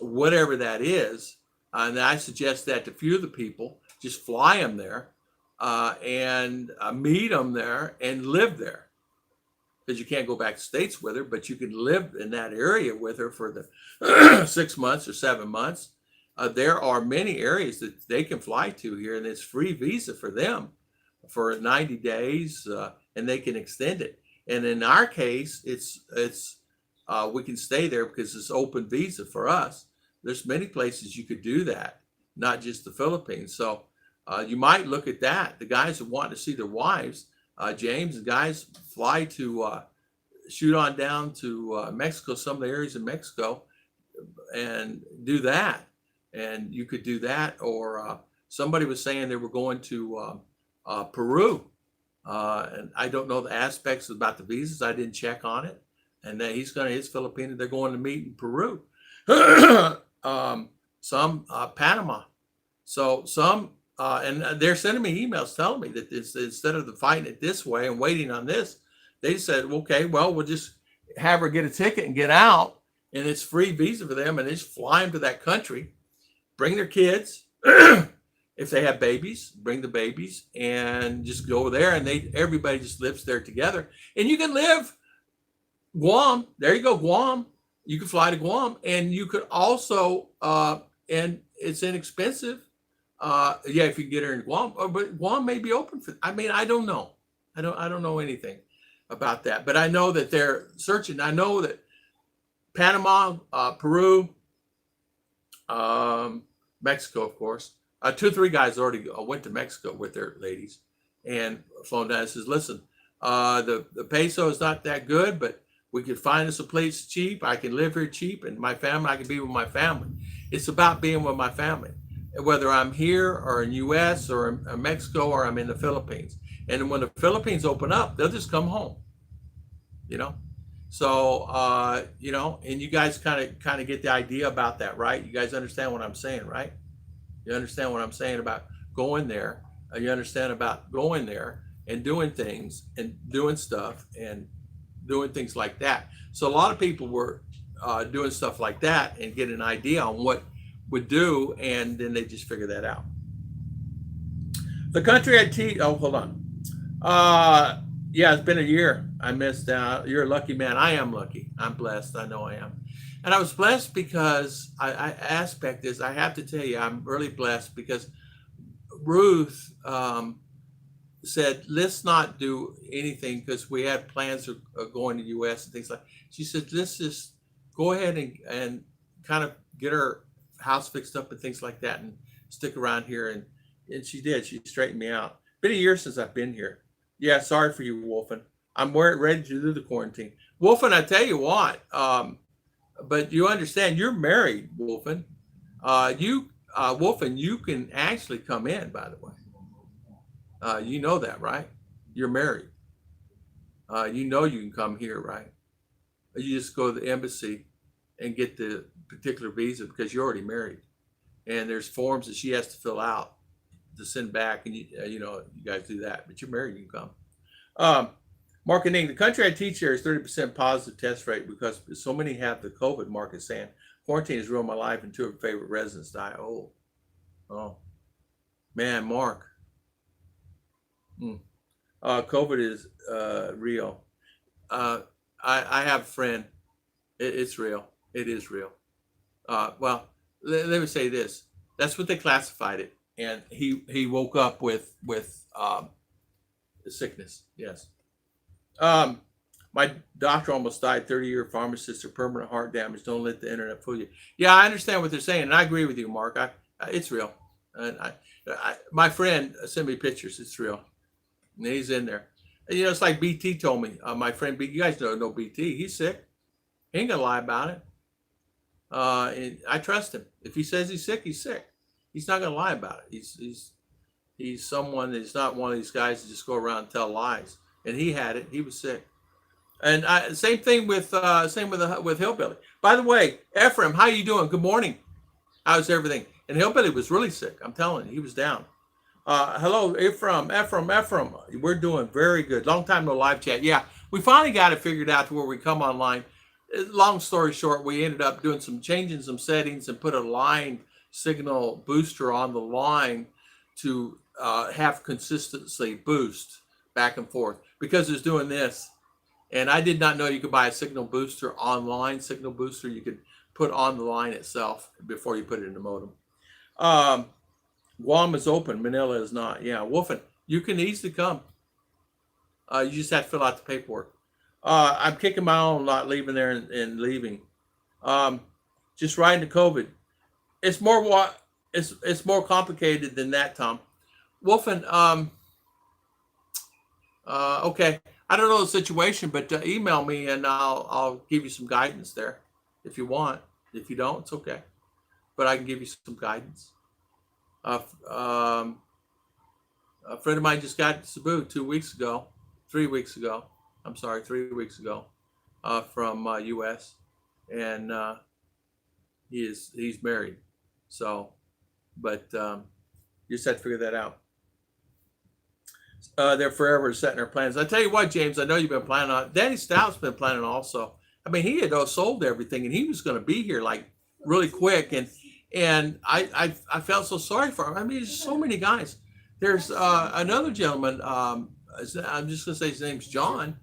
whatever that is. And I suggest that to a few of the people, just fly them there and meet them there and live there. Because you can't go back to States with her, but you can live in that area with her for the 6 months or 7 months. There are many areas that they can fly to here, and it's free visa for them for 90 days, and they can extend it. And in our case, it's we can stay there because it's open visa for us. There's many places you could do that, not just the Philippines. So You might look at that. The guys that want to see their wives, James, and guys fly to shoot on down to Mexico, some of the areas in Mexico, and do that. And you could do that, or somebody was saying they were going to Peru, and I don't know the aspects about the visas. I didn't check on it. And then his Filipino. They're going to meet in Peru. Some Panama. So some, and they're sending me emails telling me that instead of the fighting it this way and waiting on this, they said, okay, well, we'll just have her get a ticket and get out, and it's free visa for them, and they just fly them to that country, bring their kids. If they have babies, bring the babies, and just go there, and everybody just lives there together. And you can live Guam. There you go, Guam. You can fly to Guam, and you could also, and it's inexpensive. If you get her in Guam, but Guam may be open for. I mean, I don't know. I don't know anything about that, but I know that they're searching. I know that Panama, Peru, Mexico, of course. 2 or 3 guys already went to Mexico with their ladies and flown down and says, listen, the peso is not that good, but we could find us a place cheap. I can live here cheap, and my family, I can be with my family. It's about being with my family, whether I'm here or in US or in Mexico or I'm in the Philippines. And when the Philippines open up, they'll just come home, So, and you guys kind of get the idea about that, right? You guys understand what I'm saying, right? You understand what I'm saying about going there. You understand about going there and doing things and doing stuff and doing things like that. So a lot of people were doing stuff like that and get an idea on what would do, and then they just figure that out. The country I teach. Oh, hold on. Yeah, it's been a year. I missed out. You're a lucky man. I am lucky. I'm blessed. I know I am. And I was blessed because I have to tell you, I'm really blessed because Ruth said, let's not do anything because we had plans of going to US and things like that. She said, let's just go ahead and kind of get her house fixed up and things like that and stick around here. And she did. She straightened me out. Been a year since I've been here. Yeah, sorry for you, Wolfen. I'm ready to do the quarantine. Wolfen, I tell you what, but you understand, you're married, Wolfen. Wolfen, you can actually come in, by the way. You know that, right? You're married. You can come here, right? You just go to the embassy and get the particular visa because you're already married. And there's forms that she has to fill out to send back, and you guys do that. But you're married, you can come. Marketing, the country I teach here is 30% positive test rate because so many have the COVID. Mark is saying quarantine has ruined my life and 2 of my favorite residents die. Oh, man, Mark. COVID is real. I have a friend. It's real. It is real. Well, let me say this. That's what they classified it. And he woke up with the sickness. Yes. My doctor almost died, 30-year pharmacist or permanent heart damage. Don't let the internet fool you. Yeah, I understand what they're saying, and I agree with you, Mark. It's real. And my friend sent me pictures. It's real. And he's in there. And, it's like BT told me. My friend BT, you guys know BT. He's sick. He ain't gonna lie about it. And I trust him. If he says he's sick, he's sick. He's not gonna lie about it. He's someone that's not one of these guys that just go around and tell lies. And he had it. He was sick. And same thing with Hillbilly. By the way, Ephraim, how you doing? Good morning. How's everything? And Hillbilly was really sick. I'm telling you, he was down. Hello, Ephraim. We're doing very good. Long time no live chat. Yeah, we finally got it figured out to where we come online. Long story short, we ended up changing some settings and put a line signal booster on the line to have consistency boost back and forth because it's doing this. And I did not know you could buy a signal booster online. Signal booster you could put on the line itself before you put it in the modem. Guam is open. Manila is not. Yeah, Wolfen, you can easily come. You just have to fill out the paperwork. I'm kicking my own lot leaving there and leaving. Just riding to COVID. It's more complicated than that, Tom. Wolfen, okay. I don't know the situation, but email me and I'll give you some guidance there if you want. If you don't, it's okay. But I can give you some guidance. Uh, um, a friend of mine just got to Cebu 2 weeks ago, 3 weeks ago. I'm sorry, 3 weeks ago, from U.S. and he's married. So, but you just have to figure that out. They're forever setting their plans. I tell you what, James, I know you've been planning on. Danny Stout's been planning also. I mean, he had sold everything, and he was going to be here like really quick, and I felt so sorry for him. I mean, there's so many guys. There's another gentleman. I'm just going to say his name's John.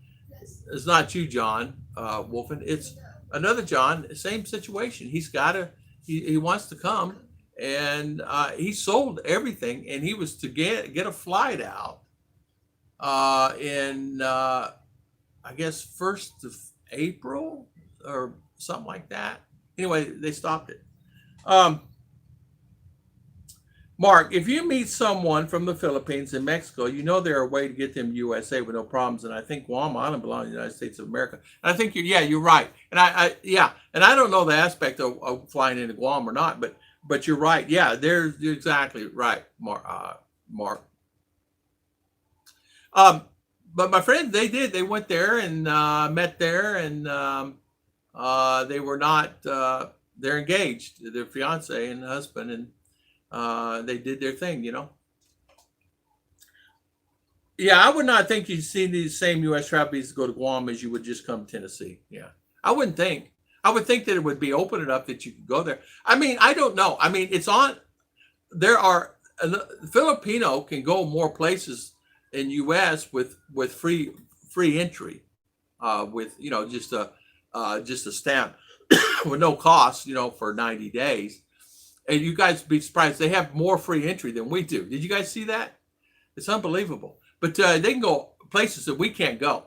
It's not you, John Wolfen. It's another John. Same situation. He's got to. He wants to come, and he sold everything, and he was to get a flight out in I guess 1st of April or something like that. Anyway, they stopped it. Mark, if you meet someone from the Philippines and Mexico, you know there are a way to get them to USA with no problems. And I think Guam Island belongs to the United States of America. And I think you're right. And and I don't know the aspect of flying into Guam or not, but you're right. Yeah, you're exactly right, Mark. But my friend, they went there and met there, and they were not. They're engaged, their fiance and husband, and they did their thing. Yeah, I would not think you'd see these same U.S. travel visas go to Guam as you would just come to Tennessee. Yeah, I wouldn't think. I would think that it would be open enough that you could go there. I mean, I don't know. I mean, it's on. There are Filipino can go more places in U.S. with free entry, with just a stamp with no cost, for 90 days. And you guys would be surprised. They have more free entry than we do. Did you guys see that? It's unbelievable. But they can go places that we can't go.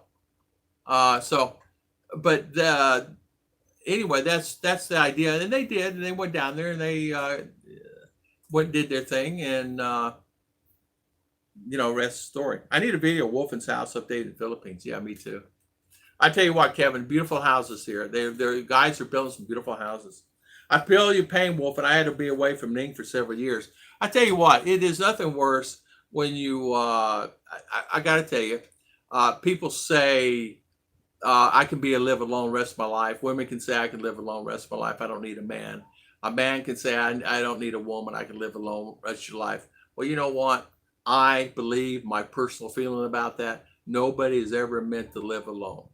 Anyway, that's the idea. And they did. And they went down there and they went and did their thing. And, rest of the story. I need a video of Wolfen's house updated in the Philippines. Yeah, me too. I tell you what, Kevin, beautiful houses here. Their guys are building some beautiful houses. I feel your pain, Wolf, and I had to be away from Ning for several years. I tell you what, it is nothing worse when you, I got to tell you, people say, I can live alone rest of my life. Women can say I can live alone rest of my life. I don't need a man. A man can say I don't need a woman. I can live alone rest of your life. Well, you know what? I believe my personal feeling about that. Nobody is ever meant to live alone.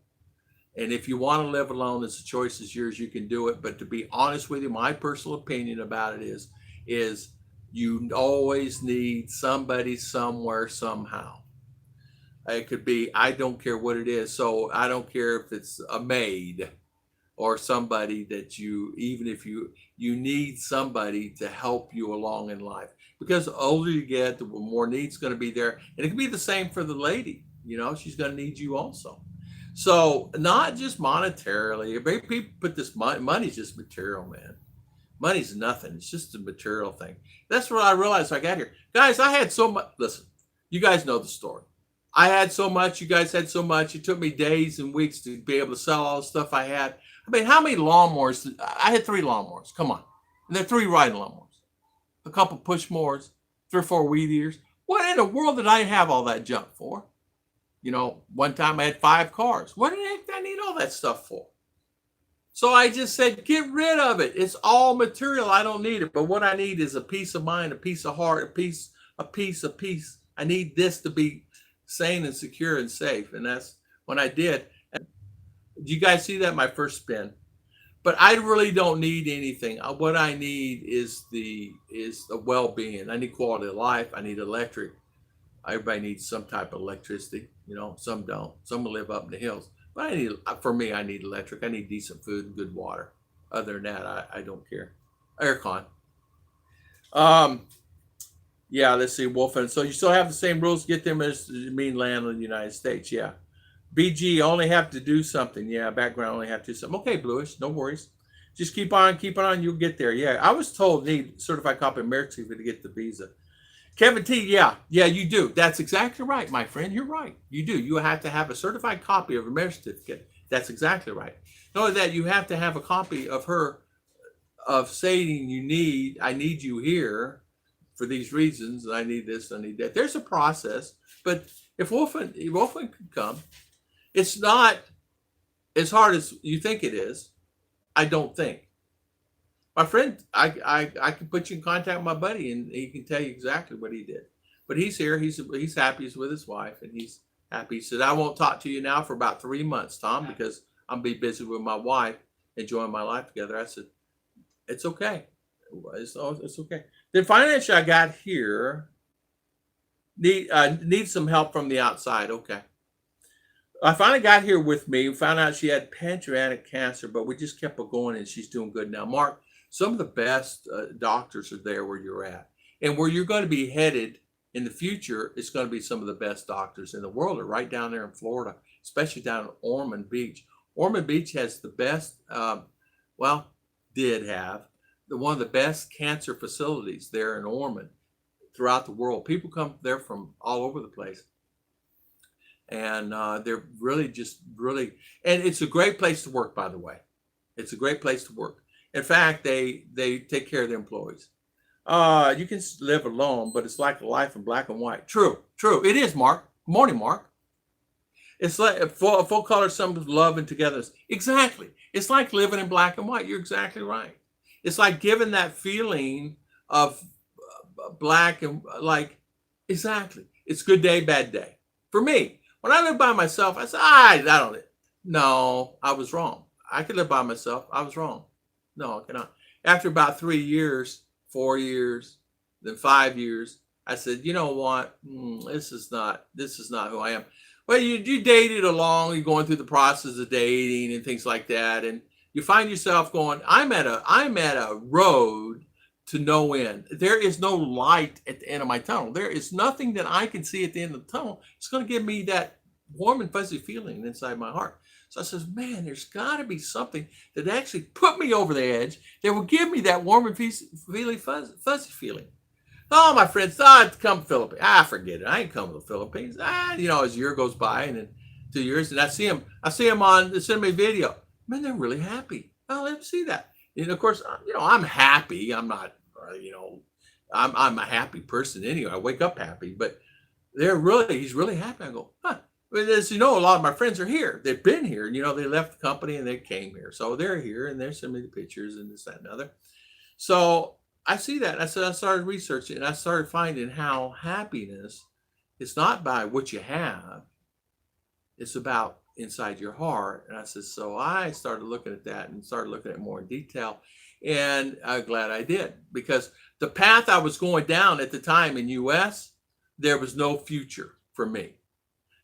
And if you want to live alone, it's a choice is yours. You can do it. But to be honest with you, my personal opinion about it is you always need somebody somewhere somehow. It could be, I don't care what it is. So I don't care if it's a maid or somebody that even if you need somebody to help you along in life. Because the older you get, the more needs going to be there. And it can be the same for the lady. She's going to need you also. So not just monetarily. People put this money's just material, man. Money's nothing. It's just a material thing. That's what I realized when I got here. Guys, I had so much. Listen, you guys know the story. I had so much. You guys had so much. It took me days and weeks to be able to sell all the stuff I had. I mean, how many lawnmowers? I had 3 lawnmowers. Come on. And they're 3 riding lawnmowers. A couple push mowers, 3 or 4 weed eaters. What in the world did I have all that junk for? One time I had 5 cars. What the heck did I need all that stuff for? So I just said, get rid of it. It's all material. I don't need it. But what I need is a peace of mind, a peace of heart, a peace. I need this to be sane and secure and safe. And that's when I did. And you guys see that? My first spin. But I really don't need anything. What I need is the well-being. I need quality of life. I need electric. Everybody needs some type of electricity. Some don't. Some live up in the hills. But for me, I need electric. I need decent food and good water. Other than that, I don't care. Aircon. Yeah, let's see, Wolfen. So you still have the same rules. Get them as the mean land in the United States. Yeah. BG, only have to do something. Yeah, background only have to do something. Okay, Bluish, no worries. Just keep on. You'll get there. Yeah, I was told need certified copy of marriage certificate to get the visa. Kevin T, yeah, you do. That's exactly right, my friend. You're right. You do. You have to have a certified copy of her marriage certificate. That's exactly right. Not only that, you have to have a copy of her of saying I need you here for these reasons. I need this, I need that. There's a process, but if Wolfen could come, it's not as hard as you think it is. I don't think. My friend, I can put you in contact with my buddy, and he can tell you exactly what he did. But he's here. He's happy. He's with his wife, and he's happy. He said, "I won't talk to you now for about 3 months, Tom, because I'm be busy with my wife, enjoying my life together." I said, "It's okay. It's okay." Then financially, I got here. Need some help from the outside. Okay. I finally got here with me. Found out she had pancreatic cancer, but we just kept her going, and she's doing good now. Mark, some of the best doctors are there where you're at, and where you're going to be headed in the future is going to be some of the best doctors in the world are right down there in Florida, especially down in Ormond Beach. Ormond Beach has the best, did have one of the best cancer facilities there in Ormond throughout the world. People come there from all over the place. And they're really and it's a great place to work, by the way. It's a great place to work. In fact, they take care of their employees. You can live alone, but it's like a life in black and white. True. It is, Mark. Morning, Mark. It's like a full color, some love and togetherness. Exactly. It's like living in black and white. You're exactly right. It's like giving that feeling of black and like, exactly. It's good day, bad day. For me, when I live by myself, I said, I don't. No, I was wrong. I could live by myself. I was wrong. No, I cannot. After about 3 years, 4 years, then 5 years, I said, you know what? This is not who I am. Well, you dated along, you're going through the process of dating and things like that, and you find yourself going, I'm at a road to no end. There is no light at the end of my tunnel. There is nothing that I can see at the end of the tunnel. It's going to give me that warm and fuzzy feeling inside my heart. So I says, man, there's got to be something that actually put me over the edge that will give me that warm and fuzzy feeling. Oh, my friends, I'd come to the Philippines. Forget it. I ain't coming to the Philippines. As a year goes by and then 2 years, and I see them on the send me video. Man, they're really happy. Oh, let me see that. And of course, I'm happy. I'm not, I'm a happy person anyway. I wake up happy, but he's really happy. I go, huh. But as you know, a lot of my friends are here. They've been here. They left the company and they came here. So they're here and they're sending me the pictures and this, that, and other. So I see that. I started researching and I started finding how happiness is not by what you have. It's about inside your heart. And I said, so I started looking at that and started looking at it more in detail. And I'm glad I did, because the path I was going down at the time in US, there was no future for me.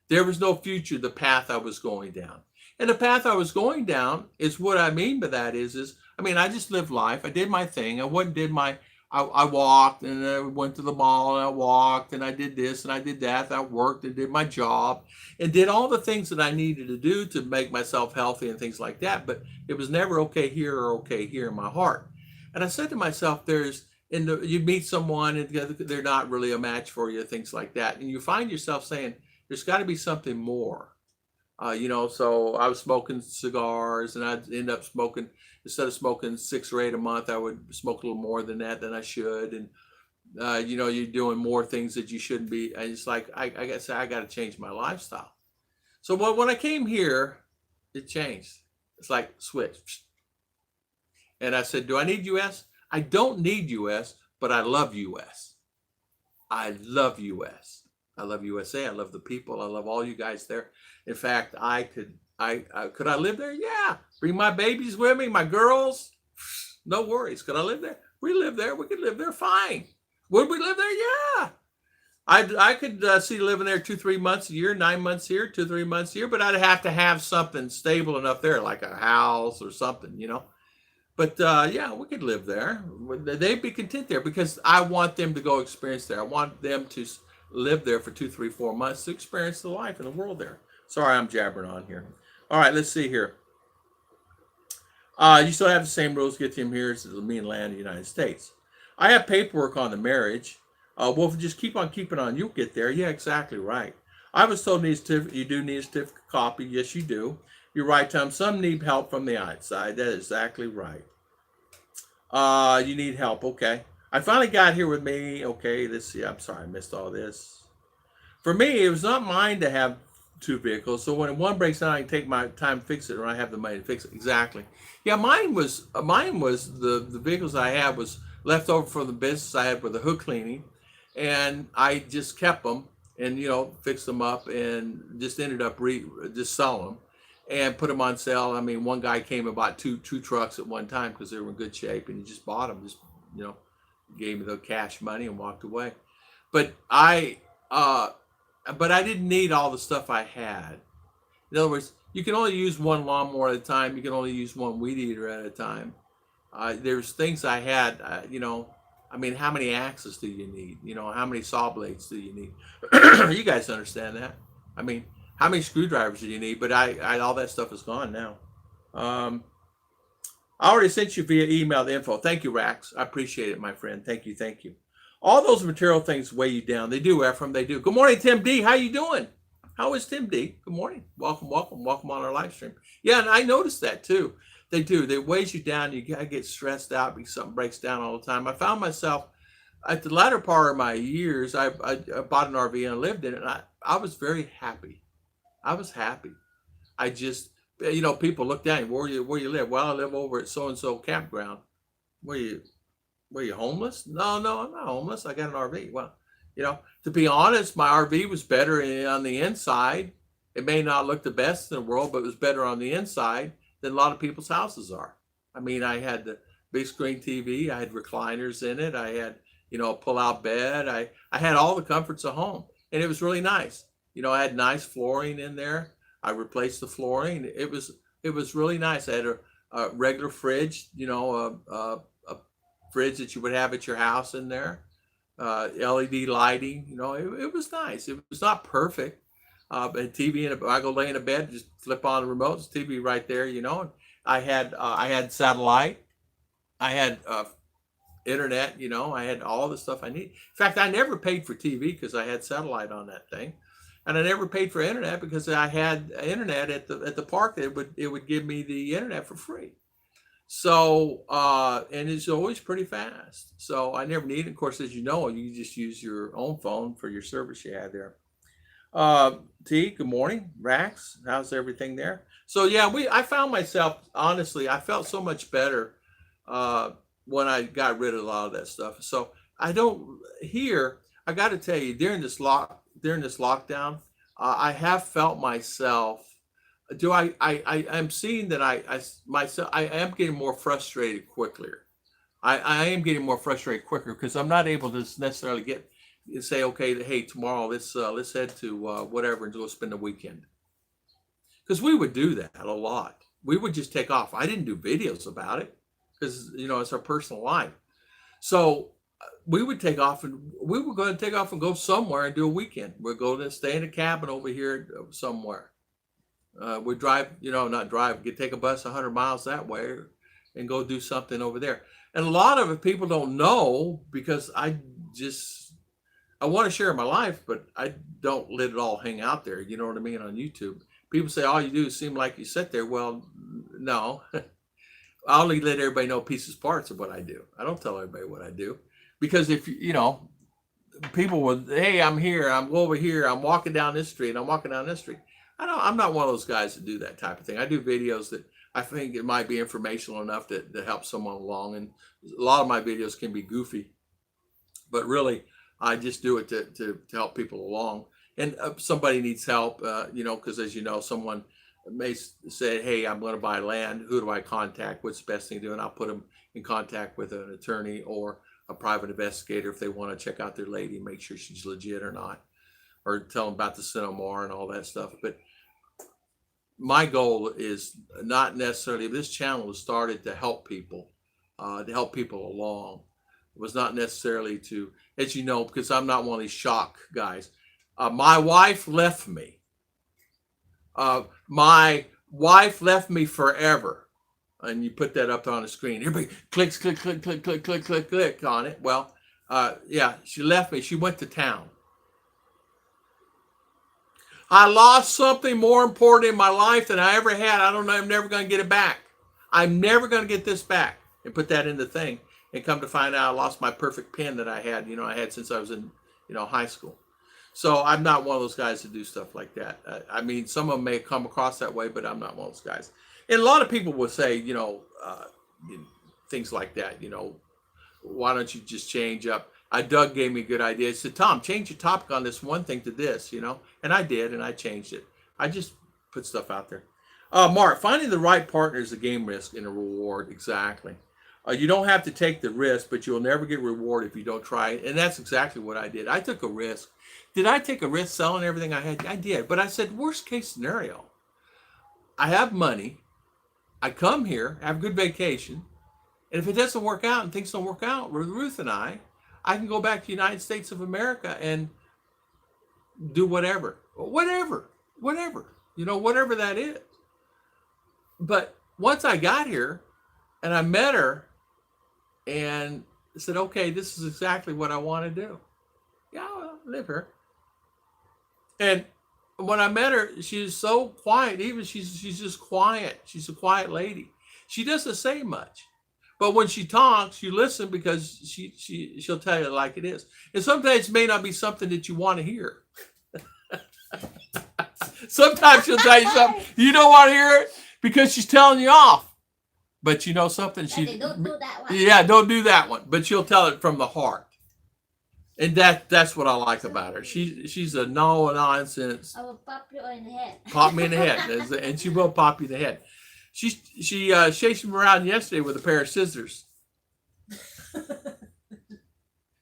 There was no future, the path I was going down. And the path I was going down is what I mean by that is I just lived life. I did my thing. I walked and I went to the mall and I walked and I did this and I did that. I worked and did my job and did all the things that I needed to do to make myself healthy and things like that. But it was never okay here or okay here in my heart. And I said to myself, you meet someone and they're not really a match for you, things like that. And you find yourself saying, there's got to be something more. So I was smoking cigars and I'd end up smoking, instead of smoking 6 or 8 a month, I would smoke a little more than that than I should. And, you're doing more things that you shouldn't be. And it's like, I got to change my lifestyle. So when I came here, it changed. It's like switch. And I said, do I need US? I don't need US, but I love US. I love US. I love USA. I love the people. I love all you guys there. In fact, could I live there? Yeah. Bring my babies with me, my girls. No worries. Could I live there? We live there. We could live there fine. Would we live there? Yeah. I could see living there 2-3 months a year, 9 months here, 2-3 months here, but I'd have to have something stable enough there, like a house or something, But we could live there. They'd be content there because I want them to go experience there. I want them to live there for 2, 3, 4 months to experience the life in the world there. Sorry, I'm jabbering on here. All right, let's see here. You still have the same rules. Get them here as me and land in the United States. I have paperwork on the marriage. Well, just keep on keeping on. You'll get there. Yeah, exactly right. I was told you do need a certificate copy. Yes, you do. You're right, Tom. Some need help from the outside. That is exactly right. You need help. Okay. I finally got here with me. Okay, let's see. I'm sorry I missed all this. For me, it was not mine to have two vehicles. So when one breaks down, I can take my time to fix it, or I have the money to fix it. Exactly. Yeah, mine was the vehicles I had was left over from the business I had with the hood cleaning, and I just kept them and fixed them up and just ended up just selling them and put them on sale. I mean, one guy came and bought two trucks at one time because they were in good shape, and he just bought them. Just you know, gave me the cash money and walked away. But I didn't need all the stuff I had. In other words, you can only use one lawnmower at a time. You can only use one weed eater at a time. There's things I had, I mean, how many axes do you need? How many saw blades do you need? You guys understand that. I mean, how many screwdrivers do you need? But all that stuff is gone now. I already sent you via email the info. Thank you, Rax. I appreciate it, my friend. Thank you, thank you. All those material things weigh you down. They do, Ephraim. They do. Good morning, Tim D. How you doing? How is Tim D? Good morning. Welcome on our live stream. Yeah, and I noticed that too. They do. They weighs you down. You gotta get stressed out because something breaks down all the time. I found myself at the latter part of my years. I bought an RV and I lived in it. And I was very happy. I was happy. I just people look down. Where you live? Well, I live over at so and so campground. Were you homeless? No, I'm not homeless. I got an RV. Well, to be honest, my RV was better on the inside. It may not look the best in the world, but it was better on the inside than a lot of people's houses are. I mean, I had the big screen TV. I had recliners in it. I had, a pull-out bed. I had all the comforts of home, and it was really nice. I had nice flooring in there. I replaced the flooring. It was really nice. I had a regular fridge, a fridge that you would have at your house in there. LED lighting, it was nice. It was not perfect. But TV I go lay in a bed, just flip on the remote, it's TV right there, And I had satellite, I had internet, I had all the stuff I need. In fact, I never paid for TV because I had satellite on that thing, and I never paid for internet because I had internet at the park. It would give me the internet for free. So, and it's always pretty fast. So I never need it. Of course, as you know, you just use your own phone for your service you had there. T, good morning. Rax, how's everything there? So yeah, I found myself, honestly, I felt so much better when I got rid of a lot of that stuff. So I got to tell you, during this lockdown, I have felt myself. I'm seeing that I am getting more frustrated quicker. I am getting more frustrated quicker because I'm not able to necessarily say, okay, hey, tomorrow let's head to whatever and go spend the weekend. Because we would do that a lot. We would just take off. I didn't do videos about it because it's our personal life. So we would take off, and we were going to take off and go somewhere and do a weekend. We're going to stay in a cabin over here somewhere. We drive, not drive, take a bus 100 miles that way and go do something over there. And a lot of it people don't know because I want to share my life, but I don't let it all hang out there. You know what I mean? On YouTube, people say all you do is seem like you sit there. Well, no, I only let everybody know pieces, parts of what I do. I don't tell everybody what I do because if people will, hey, I'm here, I'm over here, I'm walking down this street, I'm walking down this street. I'm not one of those guys that do that type of thing. I do videos that I think it might be informational enough to help someone along. And a lot of my videos can be goofy, but really I just do it to help people along. And somebody needs help, because as you know, someone may say, hey, I'm going to buy land. Who do I contact? What's the best thing to do? And I'll put them in contact with an attorney or a private investigator if they want to check out their lady, make sure she's legit or not, or tell them about the Cinemar and all that stuff. But my goal is not necessarily, this channel was started to help people along. It was not necessarily to, as you know, because I'm not one of these shock guys. My wife left me. My wife left me forever. And you put that up on the screen. Everybody clicks, click on it. Well, Yeah, she left me. She went to town. I lost something more important in my life than I ever had. I don't know. I'm never going to get it back. I'm never going to get this back. And put that in the thing. And come to find out, I lost my perfect pen that I had. I had since I was in, high school. So I'm not one of those guys to do stuff like that. I mean, some of them may come across that way, but I'm not one of those guys. And a lot of people will say, things like that. Why don't you just change up? Doug gave me a good idea. He said, Tom, change your topic on this one thing to this, And I did, and I changed it. I just put stuff out there. Mark, finding the right partner is a game risk and a reward. Exactly. You don't have to take the risk, but you'll never get rewarded if you don't try it. And that's exactly what I did. I took a risk. Did I take a risk selling everything I had? I did. But I said, worst case scenario, I have money. I come here, have a good vacation. And if it doesn't work out and things don't work out with Ruth and I can go back to the United States of America and do whatever that is. But once I got here and I met her and said, okay, this is exactly what I want to do. Yeah, I'll live here. And when I met her, she was so quiet. Even she's just quiet. She's a quiet lady. She doesn't say much. But when she talks, you listen because she'll tell you like it is. And sometimes it may not be something that you want to hear. Sometimes she'll tell you something you don't want to hear it because she's telling you off. But you know something? Don't do that one. Yeah, don't do that one. But she'll tell it from the heart. And that's what I like about her. She's a no nonsense. I will pop you in the head. Pop me in the head. And she will pop you in the head. She chased me around yesterday with a pair of scissors.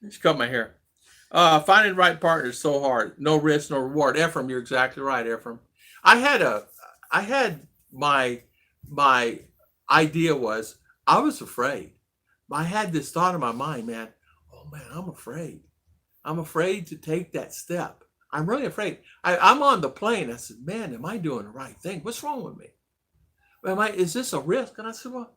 She cut my hair. Finding the right partner is so hard. No risk, no reward. Ephraim, you're exactly right, Ephraim. I had my idea was I was afraid. I had this thought in my mind, man. Oh man, I'm afraid. I'm afraid to take that step. I'm really afraid. I'm on the plane. I said, man, am I doing the right thing? What's wrong with me? Is this a risk? And I said, well,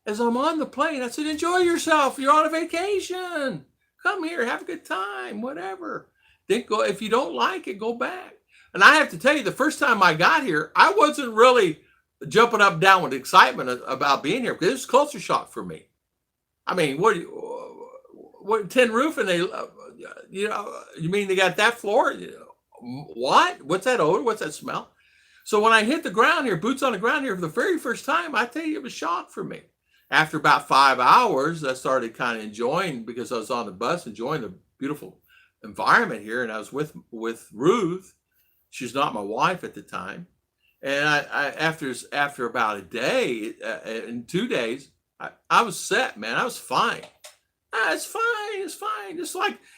as I'm on the plane, I said, enjoy yourself. You're on a vacation. Come here, have a good time, whatever. Then go. If you don't like it, go back. And I have to tell you, the first time I got here, I wasn't really jumping up and down with excitement about being here because it was culture shock for me. I mean, what tin roof and they, you mean they got that floor? What? What's that odor? What's that smell? So when I hit the ground here, boots on the ground here for the very first time, I tell you, it was shock for me. After about 5 hours, I started kind of enjoying, because I was on the bus, enjoying the beautiful environment here. And I was with Ruth. She's not my wife at the time. And I after about a day, in 2 days, I was set, man. I was fine. It's fine. It's fine.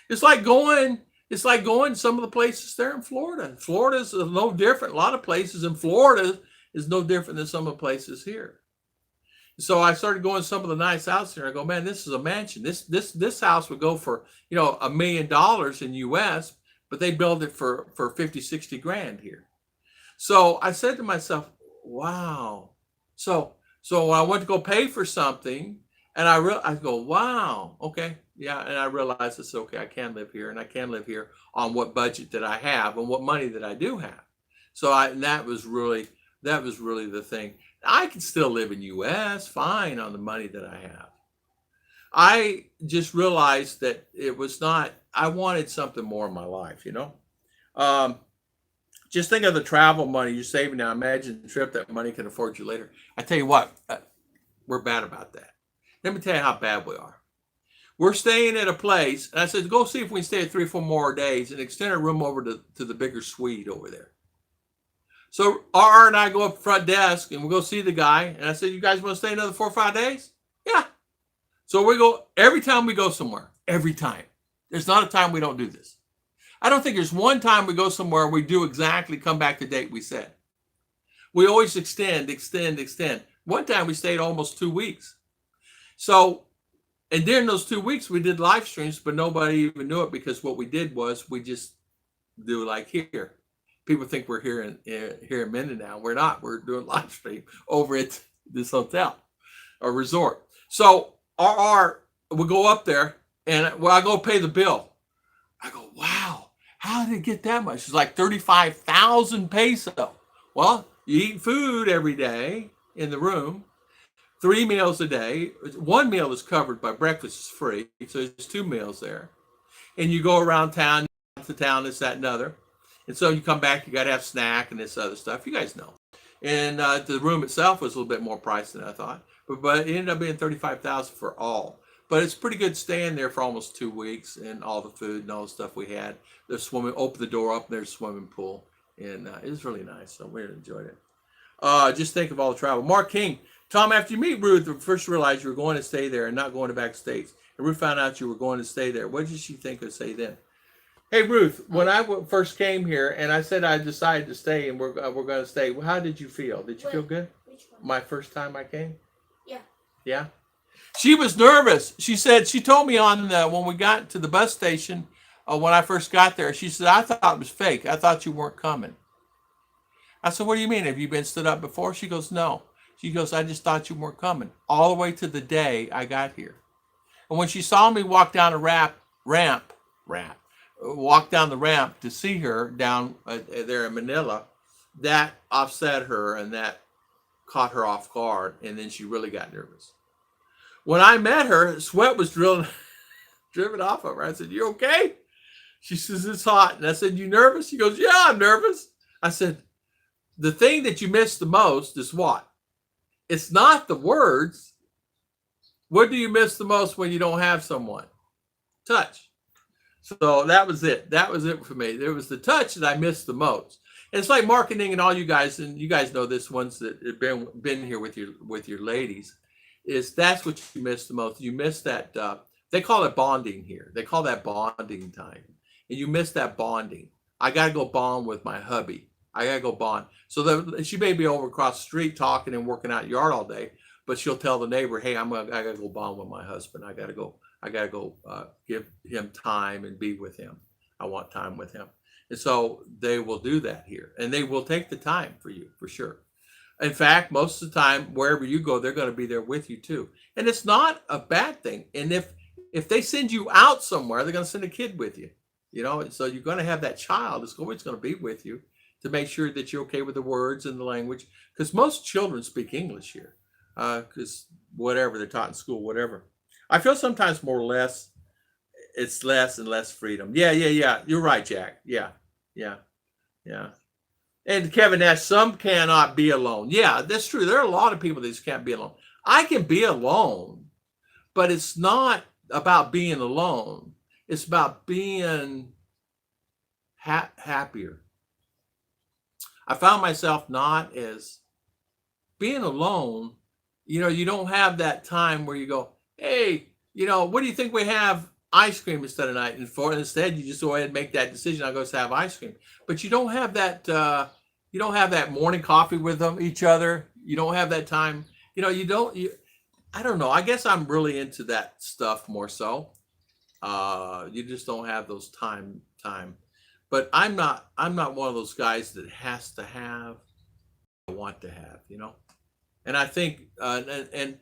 It's like going some of the places there in Florida. Florida's no different. A lot of places in Florida is no different than some of the places here. So I started going to some of the nice houses here. I go, man, this is a mansion. This house would go for, $1 million in US, but they build it for 50, 60 grand here. So I said to myself, wow. So when I went to go pay for something, and I go, wow, okay, yeah. And I realized it's okay. I can live here, and I can live here on what budget that I have and what money that I do have. So that was really the thing. I can still live in U.S. fine on the money that I have. I just realized that it was not. I wanted something more in my life, Just think of the travel money you're saving now. Imagine the trip that money can afford you later. I tell you what, we're bad about that. Let me tell you how bad we are. We're staying at a place, and I said, go see if we can stay 3 or 4 more days and extend our room over to the bigger suite over there. So R and I go up front desk, and we go see the guy, and I said, you guys want to stay another 4 or 5 days? Yeah. So we go, every time we go somewhere, every time. There's not a time we don't do this. I don't think there's one time we go somewhere we do exactly come back the date we said. We always extend. One time we stayed almost 2 weeks. So, and during those 2 weeks, we did live streams, but nobody even knew it because what we did was we just do like here. People think we're here in Mindinao. We're not. We're doing live stream over at this hotel or resort. So we go up there And well, I go pay the bill. I go, wow, how did it get that much? It's like 35,000 peso. Well, you eat food every day in the room, 3 meals a day. One meal is covered by breakfast, is free. So there's 2 meals there. And you go around town, to town, this, that, and other. And so you come back, you got to have snack and this other stuff. You guys know. And the room itself was a little bit more pricey than I thought. But it ended up being 35,000 for all. But it's pretty good staying there for almost 2 weeks, and all the food and all the stuff we had. The swimming, open the door up, and there's a swimming pool. And it was really nice. So we enjoyed it. Just think of all the travel. Mark King, Tom, after you meet Ruth, first realized you were going to stay there and not going to back states. And Ruth found out you were going to stay there. What did she think or say then? Hey, Ruth, when I first came here and I said I decided to stay and we're going to stay, how did you feel? Did you feel good? Which one? My first time I came? Yeah. Yeah? She was nervous. She said, she told me on when we got to the bus station, when I first got there, she said, I thought it was fake. I thought you weren't coming. I said, what do you mean? Have you been stood up before? She goes, no. She goes, I just thought you weren't coming. All the way to the day I got here. And when she saw me walk down the walk down the ramp to see her down there in Manila, that upset her and that caught her off guard. And then she really got nervous. When I met her, sweat was driven off of her. I said, you okay? She says, it's hot. And I said, you nervous? She goes, yeah, I'm nervous. I said, the thing that you miss the most is what? It's not the words. What do you miss the most when you don't have someone? Touch. So that was it. That was it for me. There was the touch that I missed the most. And it's like marketing, and all you guys, and you guys know this, ones that have been here with your ladies, is that's what you miss the most. You miss that, they call it bonding here. They call that bonding time. And you miss that bonding. I got to go bond with my hubby. I got to go bond. So she may be over across the street talking and working out in the yard all day, but she'll tell the neighbor, hey, I got to go bond with my husband. I got to go give him time and be with him. I want time with him. And so they will do that here. And they will take the time for you, for sure. In fact, most of the time, wherever you go, they're going to be there with you too. And it's not a bad thing. And if they send you out somewhere, they're going to send a kid with you. You know, and so you're going to have that child that's always going to be with you to make sure that you're okay with the words and the language. Because most children speak English here. Because whatever they're taught in school, whatever. I feel sometimes more or less, it's less and less freedom. Yeah. You're right, Jack. Yeah. And Kevin Nash, some cannot be alone. Yeah, that's true. There are a lot of people that just can't be alone. I can be alone, but it's not about being alone. It's about being happier. I found myself not as being alone. You know, you don't have that time where you go, hey, you know, what do you think we have ice cream instead of night? And instead, you just go ahead and make that decision. I'll go have ice cream. But you don't have that. You don't have that morning coffee with each other. You don't have that time. You know, I don't know. I guess I'm really into that stuff more so. You just don't have those time. But I'm not one of those guys that has to have. I want to have, you know. And I think, and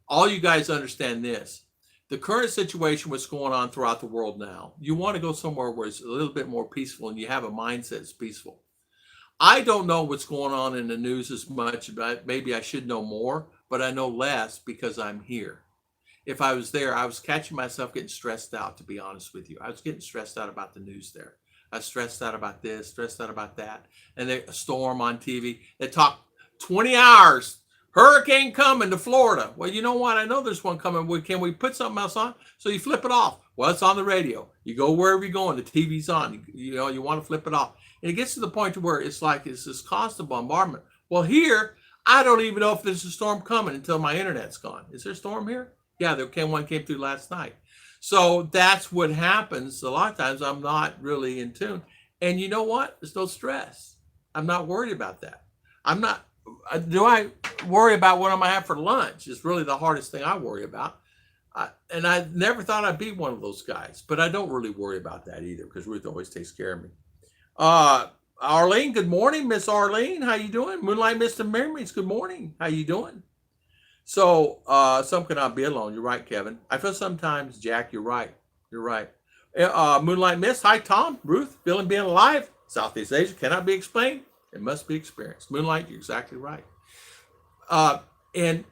all you guys understand this. The current situation, what's going on throughout the world now, you want to go somewhere where it's a little bit more peaceful and you have a mindset that's peaceful. I don't know what's going on in the news as much, but maybe I should know more, but I know less because I'm here. If I was there, I was catching myself getting stressed out, to be honest with you. I was getting stressed out about the news there. I was stressed out about this, stressed out about that. And a storm on TV. They talk 20 hours. Hurricane coming to Florida. Well, you know what? I know there's one coming. Can we put something else on? So you flip it off. Well, it's on the radio. You go wherever you're going. The TV's on. You know, you want to flip it off. And it gets to the point to where it's like it's this constant bombardment. Well, here, I don't even know if there's a storm coming until my internet's gone. Is there a storm here? Yeah, one came through last night. So that's what happens. A lot of times I'm not really in tune. And you know what? There's no stress. I'm not worried about that. Do I worry about what I'm going to have for lunch? It's really the hardest thing I worry about. And I never thought I'd be one of those guys, but I don't really worry about that either because Ruth always takes care of me. Arlene, good morning, Miss Arlene. How you doing? Moonlight Mist and Memories, good morning. How you doing? So some cannot be alone. You're right, Kevin. I feel sometimes, Jack, you're right. You're right. Moonlight Mist. Hi, Tom. Ruth. Feeling being alive. Southeast Asia cannot be explained. It must be experienced. Moonlight, you're exactly right. And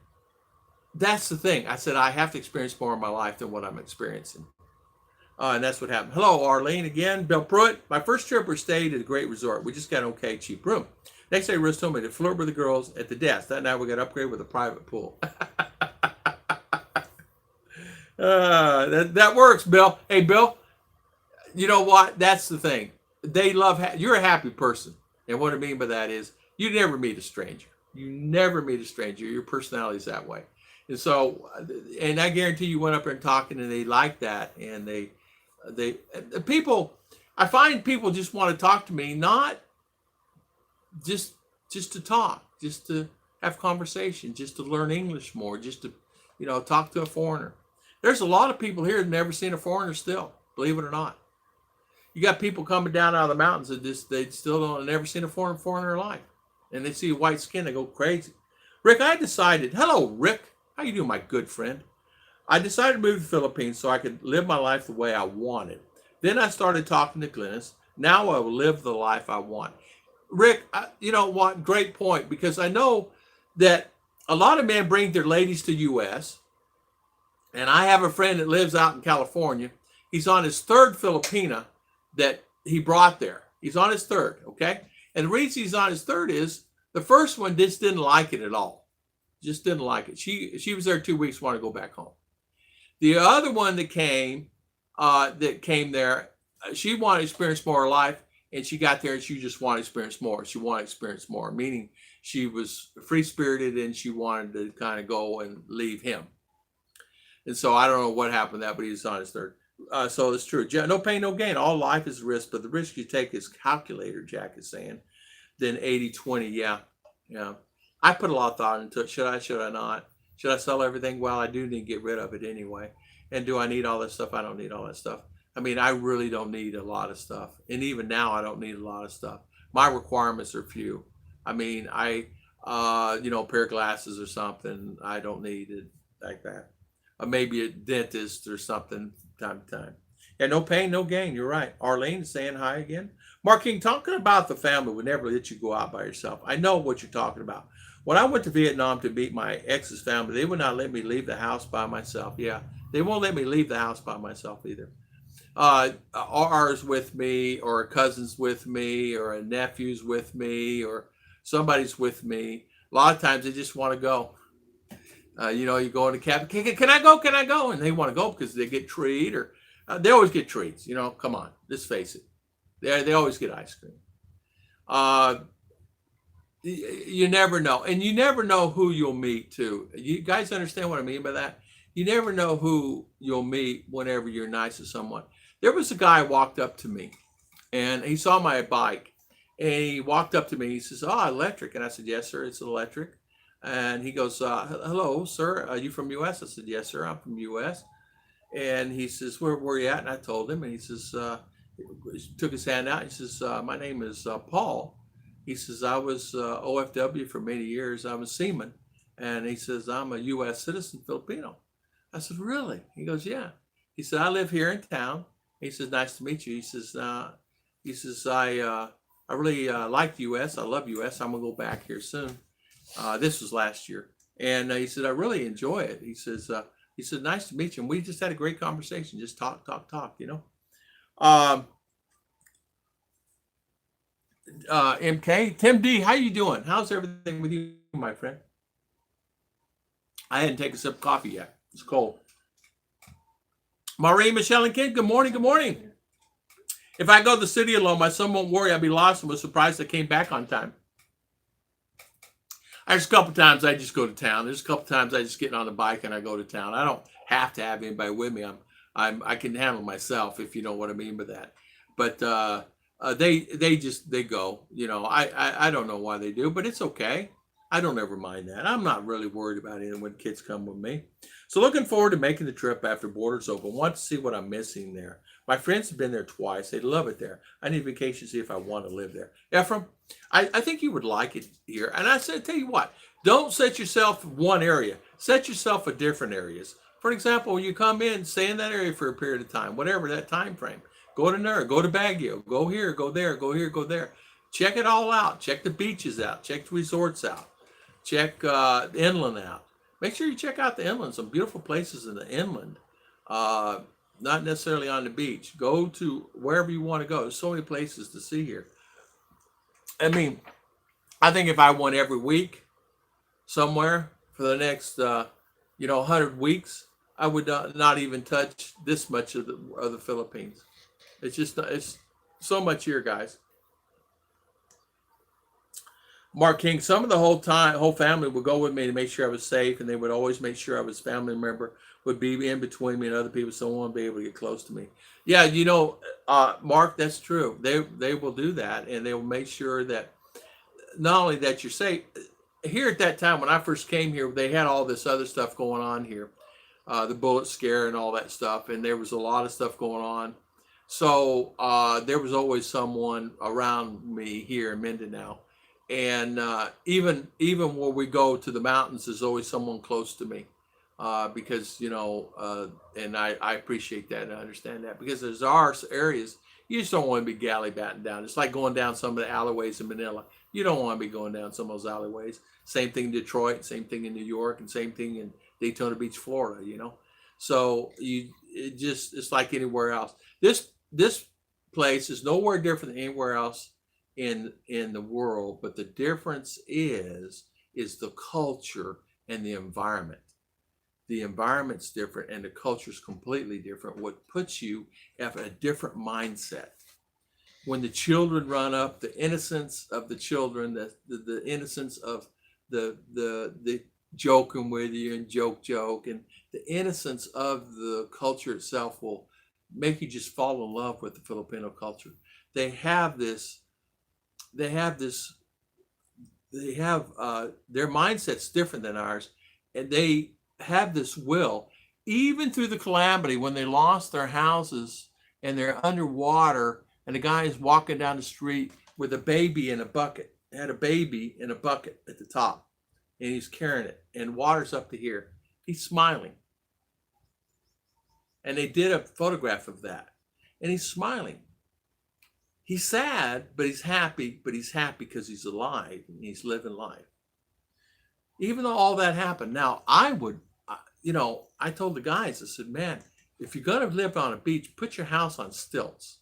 that's the thing. I said I have to experience more in my life than what I'm experiencing. And that's what happened. Hello, Arlene again. Bill Pruitt. My first trip we stayed at a great resort. We just got an okay, cheap room. Next day, Ruth told me to flirt with the girls at the desk. That night, we got upgraded with a private pool. That works, Bill. Hey, Bill, you know what? That's the thing. They love, you're a happy person. And what I mean by that is you never meet a stranger. You never meet a stranger. Your personality is that way. And so, and I guarantee you went up there and talking and they like that. And people, I find people just want to talk to me, not just to talk, just to have conversation, just to learn English more, just to, talk to a foreigner. There's a lot of people here that never seen a foreigner still, believe it or not. You got people coming down out of the mountains that they still don't, never seen a foreigner in their life. And they see white skin, they go crazy. Rick, I decided, hello, Rick. How you doing, my good friend? I decided to move to the Philippines so I could live my life the way I wanted. Then I started talking to Glennis. Now I will live the life I want. Rick, you know what? Great point, because I know that a lot of men bring their ladies to U.S., and I have a friend that lives out in California. He's on his third Filipina that he brought there. He's on his third, okay? And the reason he's on his third is the first one just didn't like it at all. Just didn't like it. She was there 2 weeks, wanted to go back home. The other one that came there, she wanted to experience more of life, and she got there and she just wanted to experience more. She wanted to experience more, meaning she was free-spirited and she wanted to kind of go and leave him. And so I don't know what happened to that, but he's on his third. So it's true. No pain, no gain. All life is risk, but the risk you take is calculator, Jack is saying. Then 80-20, yeah. I put a lot of thought into it. Should I not? Should I sell everything? Well, I do need to get rid of it anyway. And do I need all this stuff? I don't need all that stuff. I mean, I really don't need a lot of stuff. And even now, I don't need a lot of stuff. My requirements are few. I mean, a pair of glasses or something, I don't need it like that. Maybe a dentist or something time to time. Yeah, no pain, no gain. You're right. Arlene is saying hi again. Mark King, talking about the family would never let you go out by yourself. I know what you're talking about. When I went to Vietnam to meet my ex's family, they would not let me leave the house by myself. Yeah, they won't let me leave the house by myself either. Ours with me, or a cousin's with me, or a nephew's with me, or somebody's with me. A lot of times they just want to go. You go in the cabin, can I go? Can I go? And they want to go because they get treat, or they always get treats. Come on, let's face it. They always get ice cream. You never know. And you never know who you'll meet too. You guys understand what I mean by that? You never know who you'll meet whenever you're nice to someone. There was a guy who walked up to me and he saw my bike and he walked up to me. He says, "Oh, electric." And I said, "Yes, sir, it's electric." And he goes, "Hello, sir. Are you from U.S.?" I said, "Yes, sir, I'm from U.S." And he says, "Where are you at?" And I told him, and he says, he took his hand out. He says, "My name is Paul." He says, "I was OFW for many years. I'm a seaman." And he says, "I'm a U.S. citizen, Filipino." I said, "Really?" He goes, "Yeah." He said, "I live here in town." He says, "Nice to meet you." He says, I really like the U.S. I love U.S. I'm going to go back here soon. This was last year. And he said, "I really enjoy it." He says, "Nice to meet you." And we just had a great conversation. Just talk. MK, Tim D, how you doing? How's everything with you, my friend? I hadn't taken a sip of coffee yet. It's cold. Maureen, Michelle, and Ken, good morning. Good morning. If I go to the city alone, my son won't worry I'll be lost and was surprised I came back on time. There's a couple times I just go to town. There's a couple times I just get on the bike and I go to town. I don't have to have anybody with me. I can handle myself, if you know what I mean by that. But they go. I don't know why they do, but it's okay. I don't ever mind that. I'm not really worried about it when kids come with me. So looking forward to making the trip after borders open. Want to see what I'm missing there. My friends have been there twice. They love it there. I need vacation to see if I want to live there. Ephraim, I think you would like it here. And I said, tell you what, don't set yourself one area. Set yourself for different areas. For example, you come in, stay in that area for a period of time, whatever that time frame. Go to Nura, go to Baguio, go here, go there, go here, go there. Check it all out. Check the beaches out. Check the resorts out. Check inland out. Make sure you check out the inland. Some beautiful places in the inland. Uh, Not necessarily on the beach. Go to wherever you want to go. There's so many places to see here. I mean, I think if I went every week somewhere for the next, 100 weeks, I would not even touch this much of the Philippines. It's just, it's so much here, guys. Mark King, some of the whole family would go with me to make sure I was safe, and they would always make sure I was a family member, would be in between me and other people, so no one would be able to get close to me. Yeah, Mark, that's true. They will do that, and they will make sure that not only that you're safe. Here at that time, when I first came here, they had all this other stuff going on here, the bullet scare and all that stuff, and there was a lot of stuff going on. So there was always someone around me here in Mindinao. And even where we go to the mountains, there's always someone close to me, because and I appreciate that and I understand that, because there's areas you just don't want to be gallivanting down. It's like going down some of the alleyways in Manila. You don't want to be going down some of those alleyways. Same thing in Detroit, same thing in New York, and same thing in Daytona Beach, Florida. So it's like anywhere else. This place is nowhere different than anywhere else in the world, but the difference is the culture and the environment. The environment's different and the culture's completely different. What puts you at a different mindset. When the children run up, the innocence of the children, the innocence of the joking with you and joke, and the innocence of the culture itself will make you just fall in love with the Filipino culture. They have their mindset's different than ours, and they have this will, even through the calamity, when they lost their houses and they're underwater, and the guy is walking down the street with a baby in a bucket. They had a baby in a bucket at the top, and he's carrying it, and water's up to here. He's smiling. And they did a photograph of that, and he's smiling. He's sad, but he's happy because he's alive and he's living life. Even though all that happened. Now, I told the guys, I said, man, if you're going to live on a beach, put your house on stilts,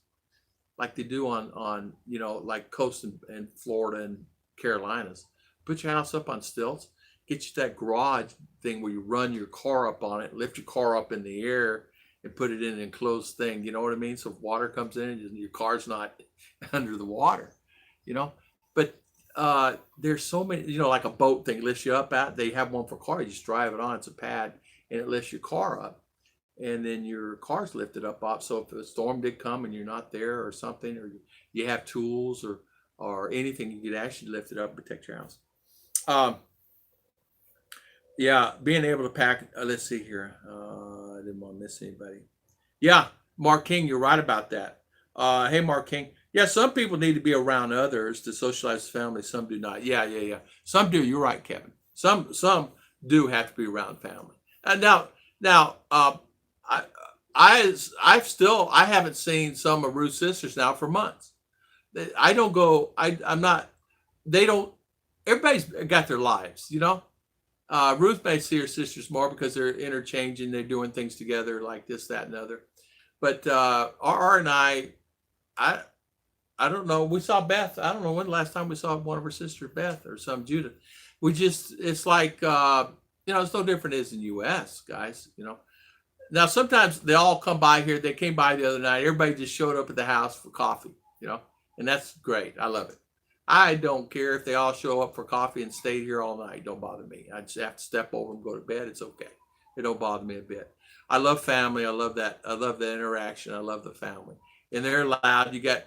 like they do on like coast in Florida and Carolinas. Put your house up on stilts. Get you that garage thing where you run your car up on it, lift your car up in the air, and put it in an enclosed thing. You know what I mean? So if water comes in, your car's not under the water, But there's so many, like a boat thing lifts you up out. They have one for cars. You just drive it on. It's a pad, and it lifts your car up. And then your car's lifted up. So if a storm did come and you're not there or something, or you have tools or anything, you could actually lift it up and protect your house. Yeah, being able to pack. Let's see here. I didn't want to miss anybody. Yeah, Mark King, you're right about that. Hey, Mark King. Yeah, some people need to be around others to socialize with family. Some do not. Yeah. Some do. You're right, Kevin. Some do have to be around family. Now, I haven't seen some of Ruth's sisters now for months. I don't go. I'm not. They don't. Everybody's got their lives, Ruth may see her sisters more because they're interchanging. They're doing things together like this, that, and other. But R and I don't know. We saw Beth. I don't know when the last time we saw one of her sisters, Beth, or some Judith. It's like, it's no different as in the U.S., guys, Now, sometimes they all come by here. They came by the other night. Everybody just showed up at the house for coffee, and that's great. I love it. I don't care if they all show up for coffee and stay here all night. Don't bother me. I just have to step over and go to bed. It's okay. It don't bother me a bit. I love family. I love that. I love the interaction. I love the family. And they're loud. You got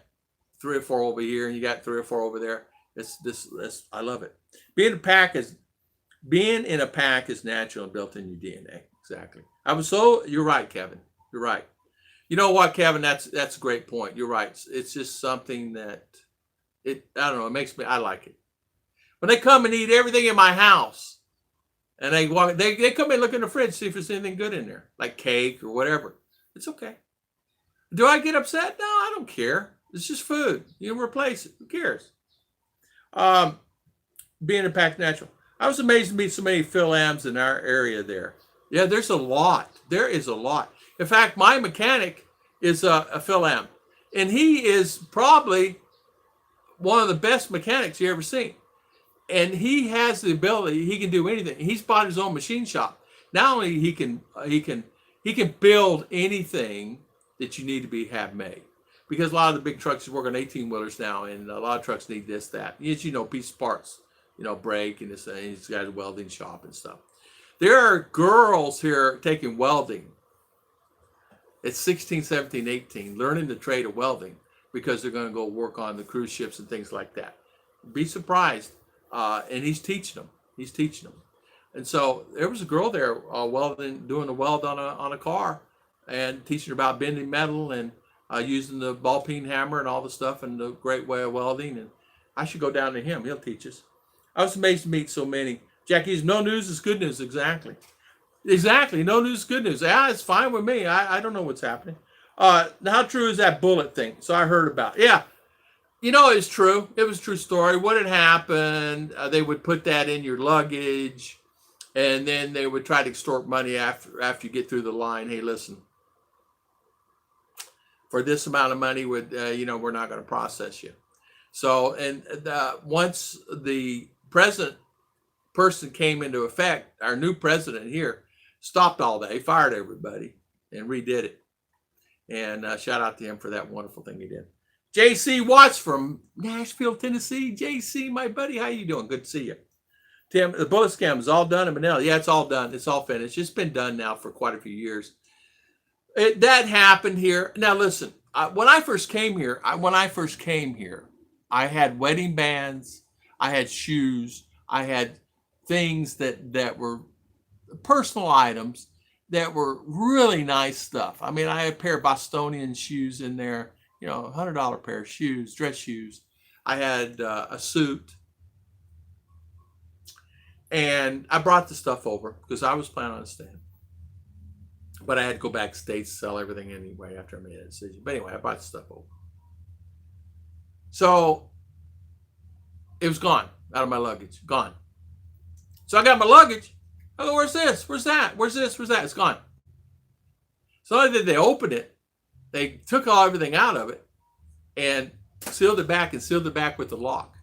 3 or 4 over here, and you got 3 or 4 over there. I love it. Being in a pack is natural and built in your DNA. Exactly. You're right, Kevin. You're right. You know what, Kevin? That's a great point. You're right. It's just something that I don't know. It makes me. I like it. When they come and eat everything in my house, And they come in, look in the fridge, see if there's anything good in there, like cake or whatever. It's okay. Do I get upset? No, I don't care. It's just food. You can replace it. Who cares? Um, Being a packed natural. I was amazed to meet so many Phil Ams in our area there. Yeah, there's a lot. There is a lot. In fact, my mechanic is a Phil Am, and he is probably one of the best mechanics you ever seen. And he has the ability; he can do anything. He's bought his own machine shop. Not only he can build anything that you need to have made, because a lot of the big trucks work on 18-wheelers now, and a lot of trucks need this, that. As you know, piece of parts, brake and this. And he's got a welding shop and stuff. There are girls here taking welding at 16, 17, 18, learning the trade of welding because they're going to go work on the cruise ships and things like that. Be surprised. And he's teaching them. He's teaching them. And so there was a girl there welding, doing a weld on a car, and teaching her about bending metal and using the ball peen hammer and all the stuff and the great way of welding. And I should go down to him. He'll teach us. I was amazed to meet so many. Jackie's no news is good news. Exactly. Exactly. No news is good news. Yeah, it's fine with me. I don't know what's happening. How true is that bullet thing? So I heard about it. Yeah. It's true. It was a true story. What had happened, they would put that in your luggage, and then they would try to extort money after you get through the line. Hey, listen, for this amount of money, we're not going to process you. So, and once the person came into effect, our new president here stopped all that. He fired everybody and redid it. And shout out to him for that wonderful thing he did. JC Watts from Nashville, Tennessee. JC, my buddy, how you doing? Good to see you. Tim, the bullet scam is all done in Manila. Yeah, it's all done. It's all finished. It's been done now for quite a few years. That happened here. Now listen, when I first came here, I had wedding bands, I had shoes, I had things that were personal items that were really nice stuff. I mean, I had a pair of Bostonian shoes in there. $100 pair of shoes, dress shoes. I had a suit. And I brought the stuff over because I was planning on staying. But I had to go back to States to sell everything anyway after I made a decision. But anyway, I brought the stuff over. So it was gone out of my luggage. Gone. So I got my luggage. Oh, where's this? Where's that? Where's this? Where's that? It's gone. So not only did they open it, they took everything out of it and sealed it back with the lock.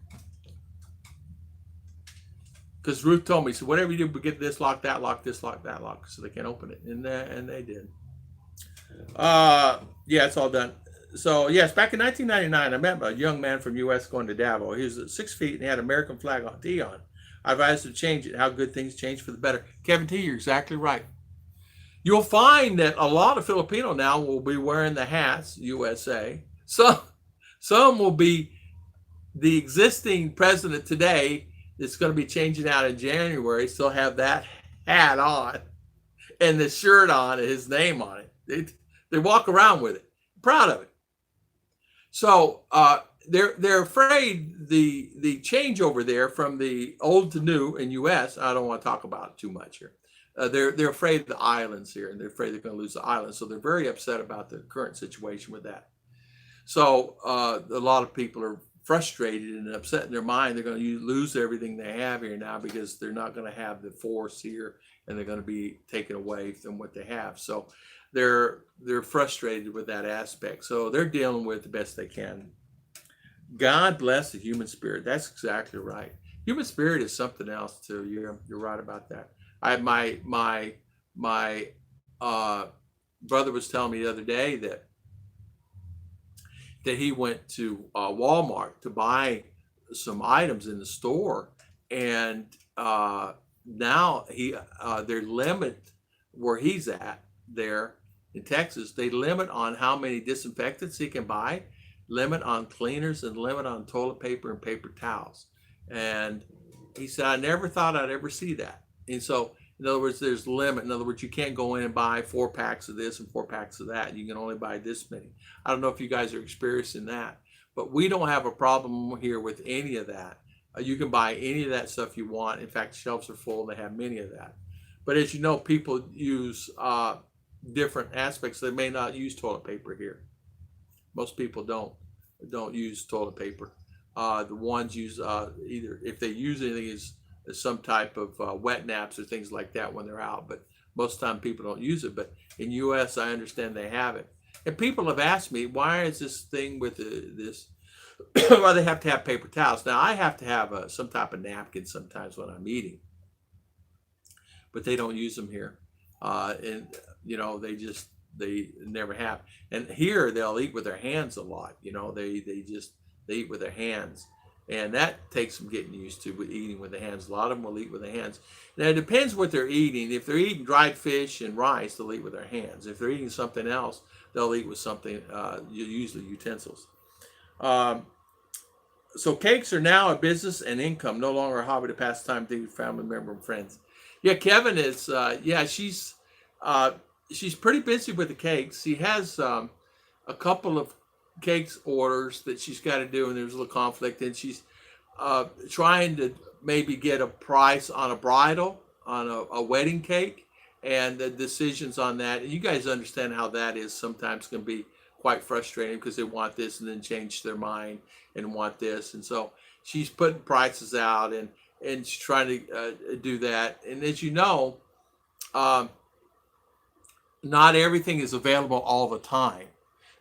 Because Ruth told me, so whatever you do, get this lock, that lock, this lock, that lock, so they can't open it. And they did. Yeah, it's all done. So yes, back in 1999, I met a young man from U.S. going to Davao. He was 6 feet and he had an American flag on tee on. I advised him to change it. How good things change for the better. Kevin T, you're exactly right. You'll find that a lot of Filipino now will be wearing the hats, USA. Some will be the existing president today that's going to be changing out in January, still have that hat on and the shirt on and his name on it. They walk around with it, proud of it. So they're afraid the change over there from the old to new in U.S. I don't want to talk about it too much here. They're afraid of the islands here, and they're afraid they're going to lose the islands. So they're very upset about the current situation with that. So a lot of people are frustrated and upset in their mind. They're going to lose everything they have here now because they're not going to have the force here, and they're going to be taken away from what they have. So they're frustrated with that aspect. So they're dealing with the best they can. God bless the human spirit. That's exactly right. Human spirit is something else too. You're right about that. My brother was telling me the other day that he went to Walmart to buy some items in the store, and now their limit where he's at there in Texas, they limit on how many disinfectants he can buy, limit on cleaners, and limit on toilet paper and paper towels. And he said, I never thought I'd ever see that. And so, in other words, there's a limit. In other words, you can't go in and buy 4 packs of this and 4 packs of that. You can only buy this many. I don't know if you guys are experiencing that, but we don't have a problem here with any of that. You can buy any of that stuff you want. In fact, shelves are full. They have many of that. But as you know, people use different aspects. They may not use toilet paper here. Most people don't use toilet paper. The ones use either, if they use anything, is some type of wet naps or things like that when they're out. But most of the time people don't use it. But in U.S., I understand they have it. And people have asked me, why is this thing with this? Why they have to have paper towels? Now I have to have some type of napkin sometimes when I'm eating, but they don't use them here, and they never have. And here they'll eat with their hands a lot. They eat with their hands, and that takes some getting used to, with eating with the hands. A lot of them will eat with their hands. Now it depends what they're eating. If they're eating dried fish and rice, they'll eat with their hands. If they're eating something else, they'll eat with something, usually utensils. So cakes are now a business and income, no longer a hobby to pass time to family member and friends. Yeah, Kevin is. She's pretty busy with the cakes. She has a couple of cakes orders that she's got to do, and there's a little conflict. And she's trying to maybe get a price on a bridal, on a wedding cake, and the decisions on that. And you guys understand how that is. Sometimes can be quite frustrating because they want this and then change their mind and want this. And so she's putting prices out and she's trying to do that. And as you know, not everything is available all the time.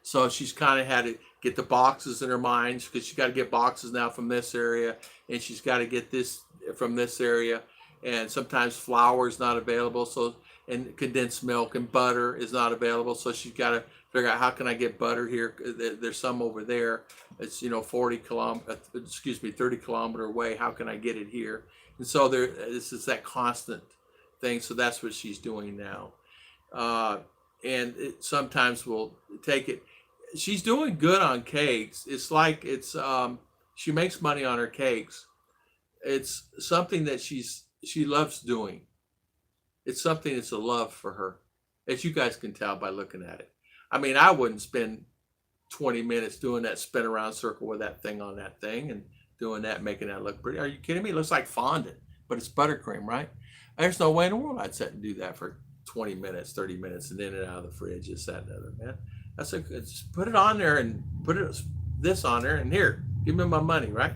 So she's kind of had to get the boxes in her mind, because she's got to get boxes now from this area, and she's got to get this from this area. And sometimes flour is not available, and condensed milk and butter is not available. So she's got to figure out, how can I get butter here? There's some over there. It's 30 kilometer away. How can I get it here? And so this is that constant thing. So that's what she's doing now. And it sometimes will take it. She's doing good on cakes. It's like she makes money on her cakes. It's something that she loves doing. It's something that's a love for her, as you guys can tell by looking at it. I mean, I wouldn't spend 20 minutes doing that spin around circle with that thing on that thing and doing that, making that look pretty. Are you kidding me? It looks like fondant, but it's buttercream, right? There's no way in the world I'd sit and do that for 20 minutes, 30 minutes, and in and out of the fridge, this, that, and the other, man. Just put it on there and put this on there, and here, give me my money, right?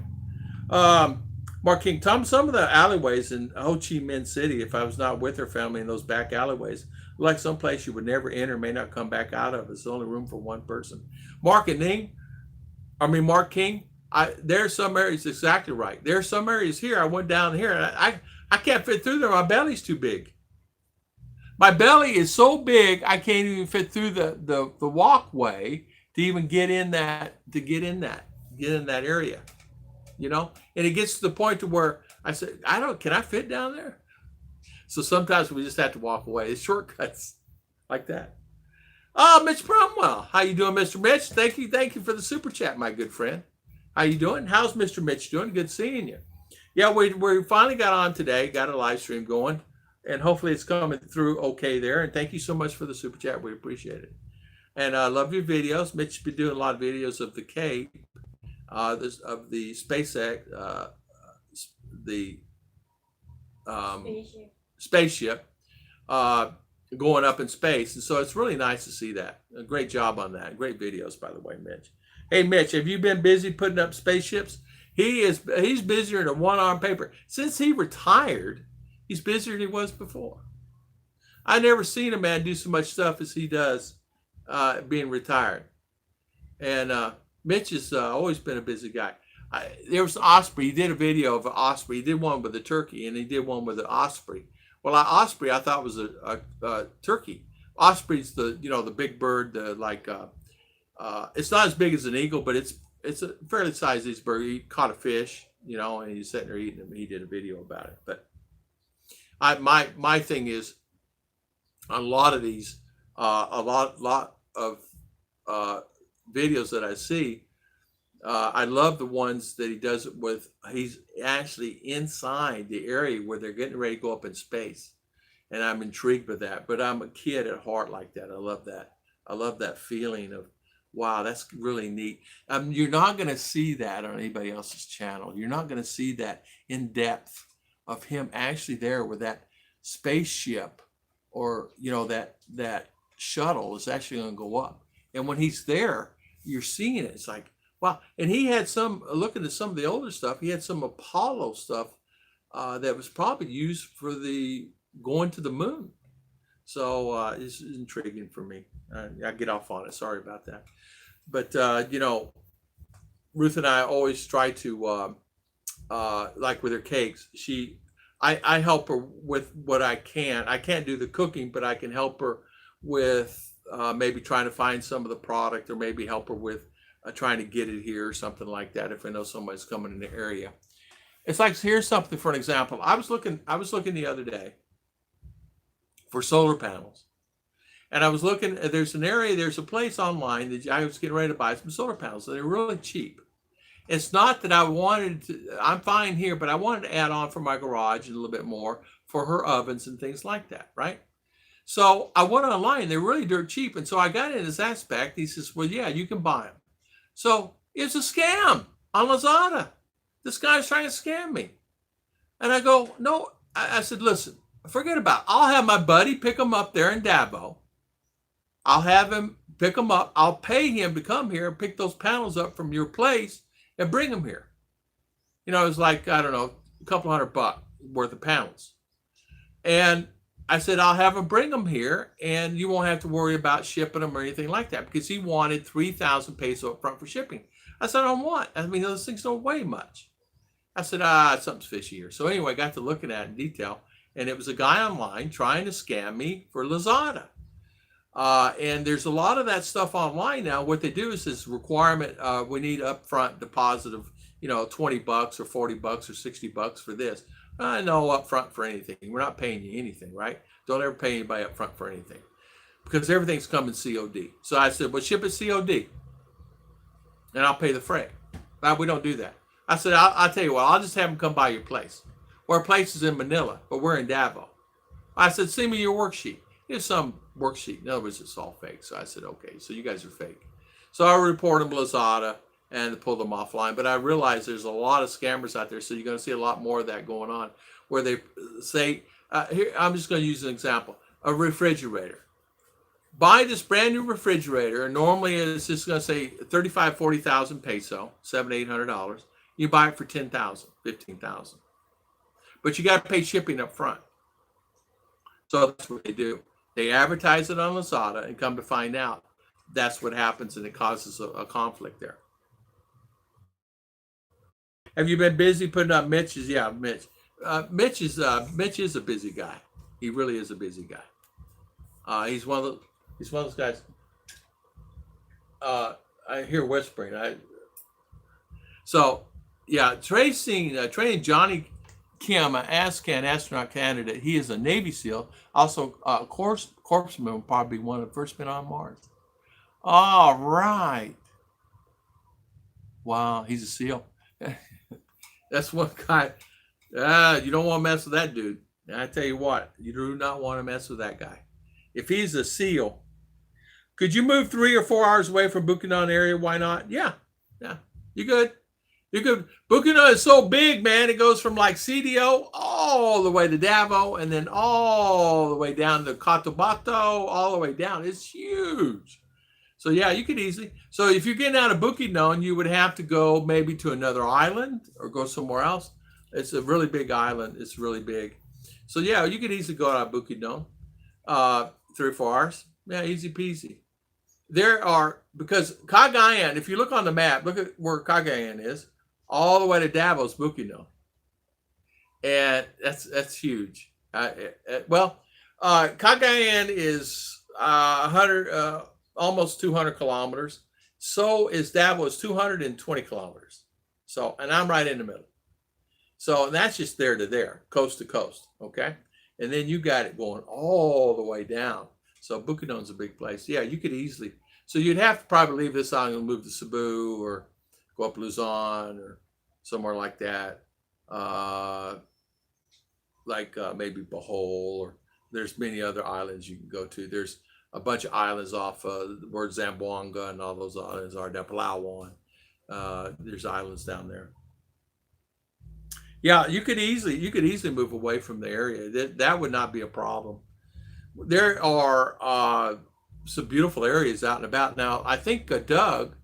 Mark King, some of the alleyways in Ho Chi Minh City, if I was not with her family in those back alleyways, like some place you would never enter, may not come back out of. It's only room for one person. Mark King, there's some areas, exactly right. There's some areas here, I went down here, and I can't fit through there. My belly's too big. My belly is so big, I can't even fit through the walkway to even get in that area, And it gets to the point to where I said, can I fit down there? So sometimes we just have to walk away. It's shortcuts like that. Oh, Mitch Bromwell. How you doing, Mr. Mitch? Thank you for the super chat, my good friend. How you doing? How's Mr. Mitch doing? Good seeing you. Yeah, we finally got on today, got a live stream going, and hopefully it's coming through okay there. And thank you so much for the super chat. We appreciate it. And I love your videos. Mitch has been doing a lot of videos of the Cape, of the SpaceX, the spaceship going up in space. And so it's really nice to see that. A great job on that. Great videos, by the way, Mitch. Hey, Mitch, have you been busy putting up spaceships? He's busier than a one-arm paper. Since he retired, he's busier than he was before. I never seen a man do so much stuff as he does being retired. And Mitch has always been a busy guy. There was Osprey. He did a video of an Osprey. He did one with a turkey, and he did one with an Osprey. Well, Osprey I thought was a turkey. Osprey's the big bird. It's not as big as an eagle, but it's a fairly sized bird. He caught a fish, and he's sitting there eating him. He did a video about it. But my thing is, on a lot of these, a lot of videos that I see, I love the ones that he does it with. He's actually inside the area where they're getting ready to go up in space, and I'm intrigued with that. But I'm a kid at heart like that. I love that. I love that feeling of Wow, that's really neat. You're not going to see that on anybody else's channel. You're not going to see that in depth of him actually there with that spaceship, or that shuttle is actually going to go up. And when he's there, you're seeing it. It's like, wow. And he had some, looking at some of the older stuff, he had some Apollo stuff that was probably used for the going to the moon. So it's intriguing for me. I get off on it. Sorry about that. But Ruth and I always try to like with her cakes. I help her with what I can. I can't do the cooking, but I can help her with maybe trying to find some of the product, or maybe help her with trying to get it here or something like that. If I know somebody's coming in the area, it's like, here's something for an example. I was looking the other day for solar panels. And I was looking, there's a place online that I was getting ready to buy some solar panels. And they're really cheap. It's not that I wanted to, I'm fine here, but I wanted to add on for my garage a little bit more for her ovens and things like that, right? So I went online, they're really dirt cheap. And so I got in this aspect. He says, well, yeah, you can buy them. So it's a scam on Lazada. This guy's trying to scam me. And I go, no, I said, listen, forget about it. I'll have my buddy pick them up there in Dabo. I'll have him pick them up. I'll pay him to come here and pick those panels up from your place and bring them here. It was like, I don't know, a couple $100 worth of panels. And I said, I'll have him bring them here, and you won't have to worry about shipping them or anything like that, because he wanted 3,000 peso up front for shipping. I said, on what? I mean, those things don't weigh much. I said, something's fishy here. So anyway, I got to looking at it in detail, and it was a guy online trying to scam me for Lazada. And there's a lot of that stuff online now. What they do is this requirement, we need upfront deposit of, $20 or $40 or $60 for this. No upfront for anything. We're not paying you anything, right? Don't ever pay anybody upfront for anything, because everything's coming COD. So I said, well, ship it COD, and I'll pay the freight. We don't do that. I said, I'll tell you what, I'll just have them come by your place. Our place is in Manila, but we're in Davao. I said, send me your worksheet. Here's some worksheet. In other words, it's all fake. So I said, okay, so you guys are fake. So I report them to Lazada and pull them offline. But I realize there's a lot of scammers out there, so you're going to see a lot more of that going on, where they say, here, I'm just going to use an example, a refrigerator. Buy this brand new refrigerator, and normally it's just going to say 35, 40,000 peso, $700, $800. You buy it for 10,000, 15,000. But you got to pay shipping up front. So that's what they do. They advertise it on Lazada, and come to find out, that's what happens, and it causes a conflict there. Have you been busy putting up Mitch's? Yeah, Mitch. Mitch is a busy guy. He really is a busy guy. He's one of those guys. I hear whispering. So yeah, training Johnny Kim, an ASCAN astronaut candidate. He is a Navy SEAL. Also, corpsman will probably be one of the first men on Mars. All right. Wow, he's a SEAL. That's one guy. You don't want to mess with that dude. And I tell you what, you do not want to mess with that guy. If he's a SEAL, could you move 3 or 4 hours away from Bukidnon area? Why not? Yeah. You good? You could. Bukidnon is so big, man. It goes from like CDO all the way to Davao, and then all the way down to Cotabato, all the way down. It's huge. So yeah, you could easily. So if you're getting out of Bukidnon, you would have to go maybe to another island or go somewhere else. It's a really big island. It's really big. So yeah, you could easily go out of Bukidnon, 3 or 4 hours. Yeah, easy peasy. There are, because Cagayan, if you look on the map, look at where Cagayan is, all the way to Davos, Bukidnon, and that's huge. Cagayan is 100. Almost 200 kilometers. So is Davos, 220 kilometers. So, and I'm right in the middle. So that's just there to there, coast to coast. Okay. And then you got it going all the way down. So Bukidnon's a big place. Yeah, you could easily. So you'd have to probably leave this island and move to Cebu, or go up Luzon or somewhere like that. Maybe Bohol, or there's many other islands you can go to. There's a bunch of islands off where Zamboanga and all those islands are down Palawan. There's islands down there. Yeah, you could easily move away from the area. That would not be a problem. There are some beautiful areas out and about. Now, I think Doug,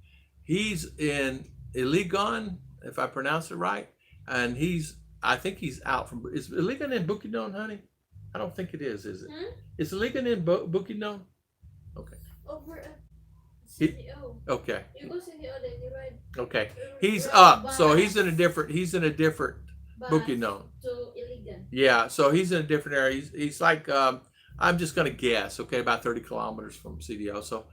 he's in Iligan, if I pronounce it right, and I think he's out from. Is Iligan in Bukidnon, honey? I don't think it is it? Is Iligan in Bukidnon? Okay. Over at CDO. Okay. You go CDO, then you ride. Okay. He's up, so he's in a different Bukidnon. To Iligan. Yeah, so he's in a different area. He's like I'm just going to guess, okay, about 30 kilometers from CDO. So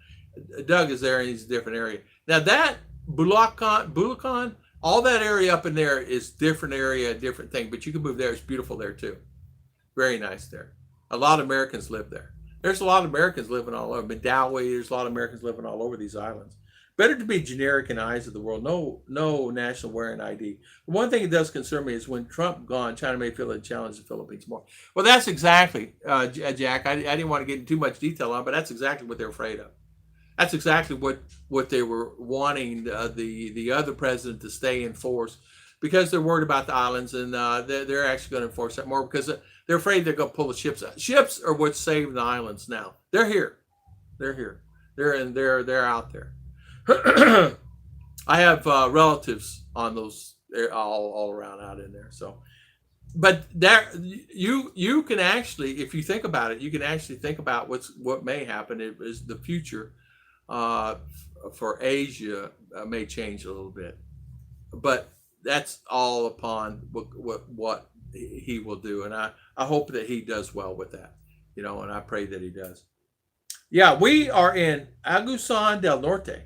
Doug is there and he's a different area. Now that Bulacan, all that area up in there is different area, different thing, but you can move there. It's beautiful there too. Very nice there. A lot of Americans live there. There's a lot of Americans living all over. Mindinao, there's a lot of Americans living all over these islands. Better to be generic in the eyes of the world. No national wearing ID. One thing that does concern me is when Trump gone, China may feel it challenge the Philippines more. Well, that's exactly, Jack. I didn't want to get into too much detail on, but that's exactly what they're afraid of. That's exactly what they were wanting the other president to stay in force, because they're worried about the islands, and they're actually going to enforce that more because they're afraid they're going to pull the ships out. Ships are what's saving the islands now. They're here. They're here. They're out there. I have relatives on those all around out in there. So, but there you can actually, if you think about it, you can actually think about what may happen. It is the future for Asia may change a little bit, but that's all upon what he will do, and I hope that he does well with that, and I pray that he does. Yeah, we are in Agusan del Norte.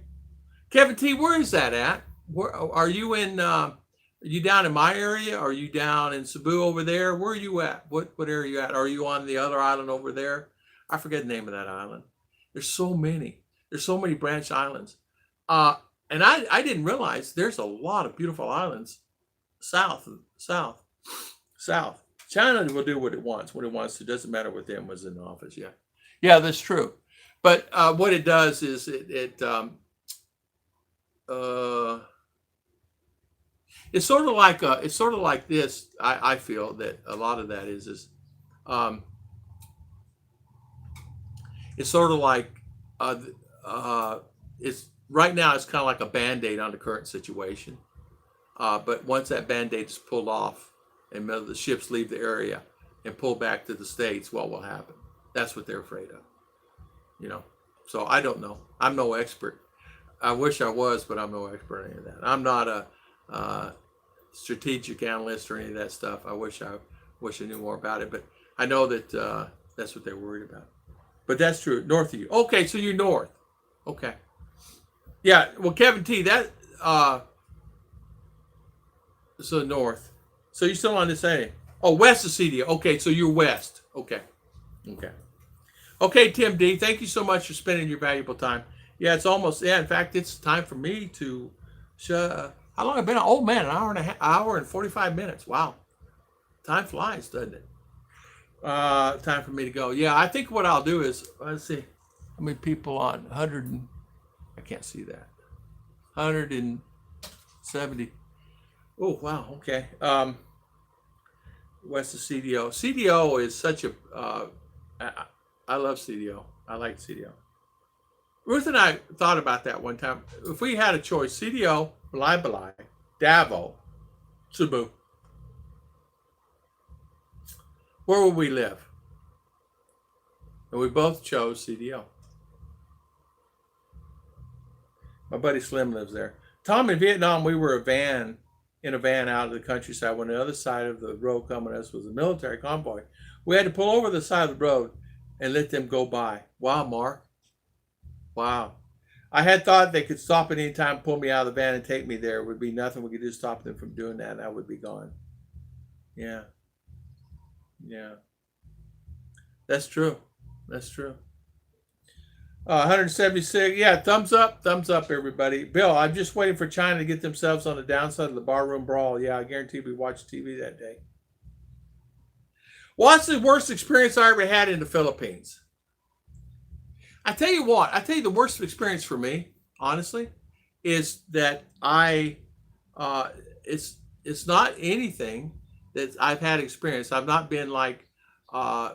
Kevin T, where is that at? Where are you in? Are you down in my area? Are you down in Cebu over there? Where are you at? What area are you at? Are you on the other island over there? I forget the name of that island. There's so many. There's so many branch islands. And I didn't realize there's a lot of beautiful islands south. China will do what it wants when it wants to. Doesn't matter what them was in office. Yeah, that's true. But what it does is it's sort of like this. I feel that a lot of that is it's sort of like it's right now it's kind of like a band-aid on the current situation, but once that band-aid is pulled off and the ships leave the area and pull back to the States, what will happen? That's what they're afraid of, so I don't know. I'm no expert. I wish I was, but I'm no expert in any of that. I'm not a strategic analyst or any of that stuff. I wish I knew more about it, but I know that that's what they're worried about. But that's true. North of you. Okay, so you're north. Okay. Yeah. Well, Kevin T, that so north. So you're still on this area. Oh, west of CDO. Okay, so you're west. Okay. Okay, Tim D, thank you so much for spending your valuable time. Yeah, it's almost, in fact, it's time for me to, how long have I been? Oh man, an hour and 45 minutes. Wow. Time flies, doesn't it? Time for me to go. Yeah, I think what I'll do is, let's see, how many people on 100, I can't see that. 170. Oh, wow, okay. West of CDO. CDO is such a, I love CDO. I like CDO. Ruth and I thought about that one time. If we had a choice, CDO, Balai, Davao, Cebu, where would we live? And we both chose CDO. My buddy Slim lives there. Tom, in Vietnam, we were in a van out of the countryside. When the other side of the road coming at us was a military convoy, we had to pull over the side of the road and let them go by. Wow, Mark. Wow. I had thought they could stop at any time, pull me out of the van and take me there. It would be nothing. We could just stop them from doing that and I would be gone. Yeah. That's true. 176. Yeah, thumbs up, everybody. Bill, I'm just waiting for China to get themselves on the downside of the barroom brawl. Yeah, I guarantee we watched TV that day. What's the worst experience I ever had in the Philippines? I tell you what, I tell you the worst experience for me, honestly, is that uh, it's not anything that I've had experience. I've not been like, uh,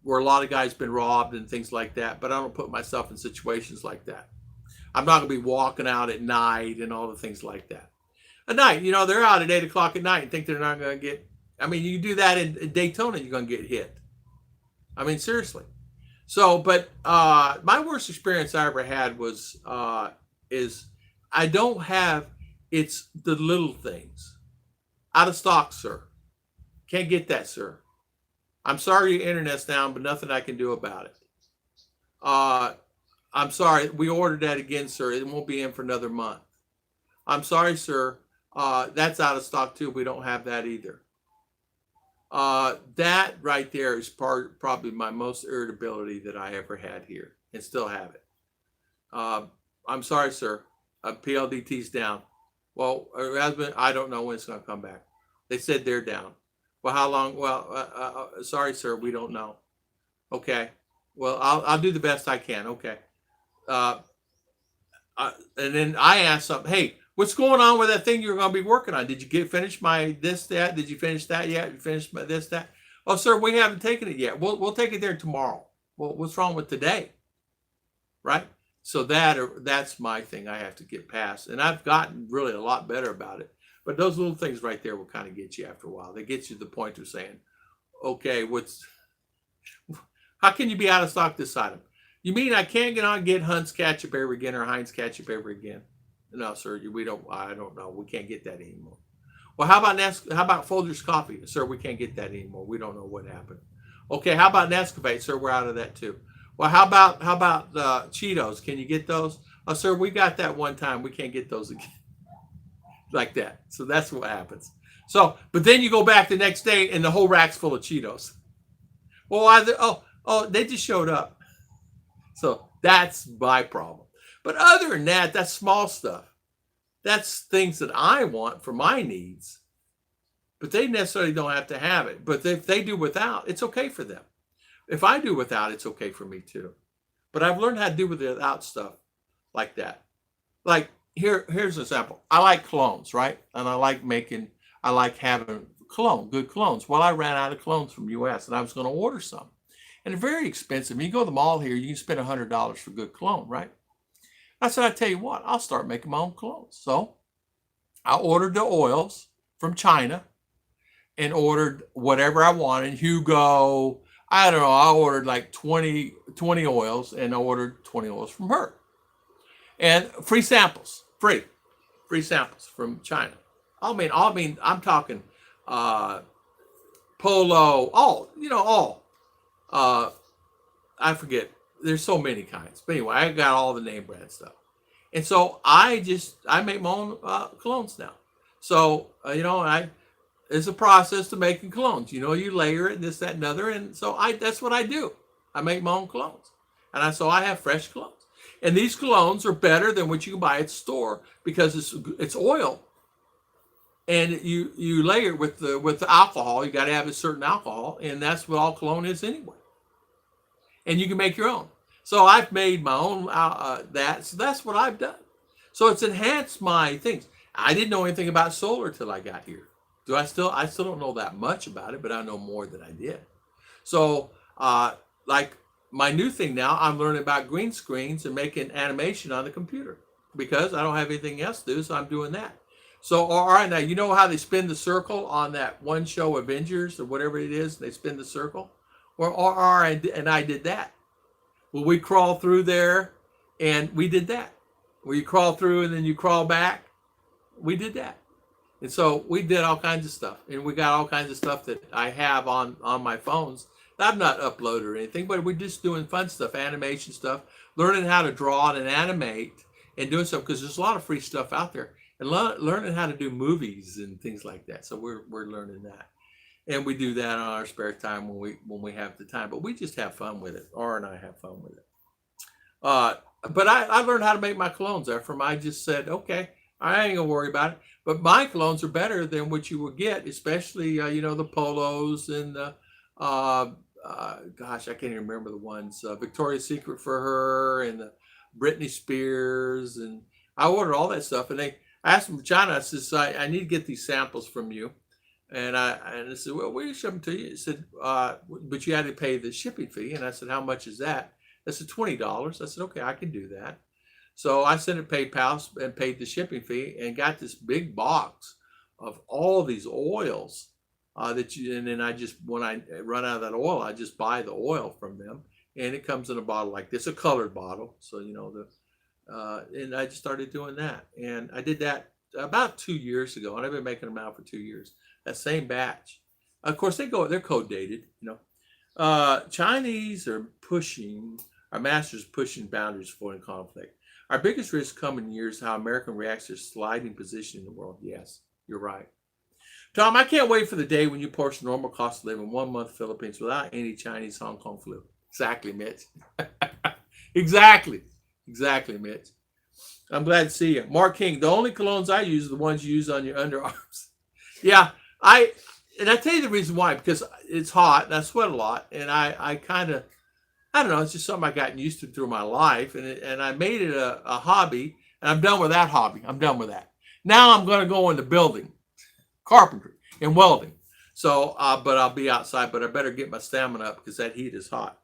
where a lot of guys been robbed and things like that, but I don't put myself in situations like that. I'm not gonna be walking out at night and all the things like that. At night, they're out at 8 o'clock at night and think they're not gonna get. I mean, you do that in Daytona, you're gonna get hit. I mean, seriously. So, but my worst experience I ever had was is I don't have. It's the little things. Out of stock, sir. Can't get that, sir. I'm sorry your internet's down, but nothing I can do about it. I'm sorry, we ordered that again, sir. It won't be in for another month. I'm sorry, sir. That's out of stock too. We don't have that either. That right there is probably my most irritability that I ever had here, and still have it. I'm sorry, sir. PLDT's down. Well, I don't know when it's going to come back. They said they're down. Well, how long? Well, sorry, sir. We don't know. Okay. Well, I'll do the best I can. Okay. And then I asked something. Hey, what's going on with that thing you're going to be working on? Did you finish my this, that? Did you finish that yet? You finished my this, that? Oh, sir, we haven't taken it yet. We'll take it there tomorrow. Well, what's wrong with today? Right? So that's my thing I have to get past. And I've gotten really a lot better about it. But those little things right there will kind of get you after a while. They get you to the point of saying, okay, how can you be out of stock this item? You mean I can't get Hunt's ketchup ever again or Heinz ketchup ever again? No, sir, I don't know. We can't get that anymore. Well, how about Folgers coffee? Sir, we can't get that anymore. We don't know what happened. Okay, how about Nescafe? Sir, we're out of that too. Well, how about Cheetos? Can you get those? Oh, sir, we got that one time. We can't get those again. Like that. So that's what happens. So, but then you go back the next day and the whole rack's full of Cheetos. Well, they just showed up. So that's my problem. But other than that, that's small stuff. That's things that I want for my needs. But they necessarily don't have to have it. But if they do without, it's okay for them. If I do without, it's okay for me too. But I've learned how to do without stuff like that. Like here's an example. I like clones, right? And I like having good clones. Well, I ran out of clones from US and I was going to order some. And they're very expensive. You go to the mall here, you can spend $100 for a good clone, right? I said, I tell you what, I'll start making my own clones. So I ordered the oils from China and ordered whatever I wanted. Hugo, I don't know, I ordered like 20 oils and I ordered 20 oils from her. And free samples from China. I mean, I'm talking Polo, all. I forget. There's so many kinds. But anyway, I got all the name brand stuff. And so I make my own clones now. So, it's a process to making clones. You layer it and this, that, and other. And so that's what I do. I make my own clones. And so I have fresh clones. And these colognes are better than what you can buy at the store because it's oil. And you layer it with the alcohol. You got to have a certain alcohol. And that's what all cologne is anyway. And you can make your own. So I've made my own that. So that's what I've done. So it's enhanced my things. I didn't know anything about solar till I got here. I still don't know that much about it, but I know more than I did. So like my new thing now, I'm learning about green screens and making animation on the computer because I don't have anything else to do, so I'm doing that. So, all right, now you know how they spin the circle on that one show, Avengers or whatever it is, they spin the circle? And I did that. Well, we crawl through there, and we did that. Where you crawl through and then you crawl back, we did that. And so we did all kinds of stuff, and we got all kinds of stuff that I have on my phones. I've not uploaded or anything, but we're just doing fun stuff, animation stuff, learning how to draw and animate and doing stuff because there's a lot of free stuff out there, and learning how to do movies and things like that. So we're learning that, and we do that on our spare time when we have the time. But we just have fun with it. R and I have fun with it. But I learned how to make my colognes there. I just said, okay, I ain't gonna worry about it. But my colognes are better than what you would get, especially the Polos and the gosh, I can't even remember the ones. Victoria's Secret for her, and the Britney Spears, and I ordered all that stuff. And I asked them, China, I says, I need to get these samples from you. And I said, well, we ship them to you. He said, but you had to pay the shipping fee. And I said, how much is that? I said, $20. I said, okay, I can do that. So I sent it PayPal and paid the shipping fee and got this big box of all these oils and then I just, when I run out of that oil, I just buy the oil from them, and it comes in a bottle like this, a colored bottle. So, and I just started doing that. And I did that about 2 years ago, and I've been making them out for 2 years. That same batch. Of course, they're code dated, Chinese are pushing, our masters pushing boundaries avoiding conflict. Our biggest risk coming years is how America reacts to sliding position in the world. Yes, you're right. Tom, I can't wait for the day when you post normal cost of living 1 month Philippines without any Chinese Hong Kong flu. Exactly, Mitch. Exactly, Mitch. I'm glad to see you. Mark King, the only colognes I use are the ones you use on your underarms. Yeah, I tell you the reason why, because it's hot and I sweat a lot, and I don't know, it's just something I've gotten used to through my life, and I made it a hobby, and I'm done with that hobby. I'm done with that. Now I'm going to go into building, carpentry, and welding. So, but I'll be outside, but I better get my stamina up because that heat is hot.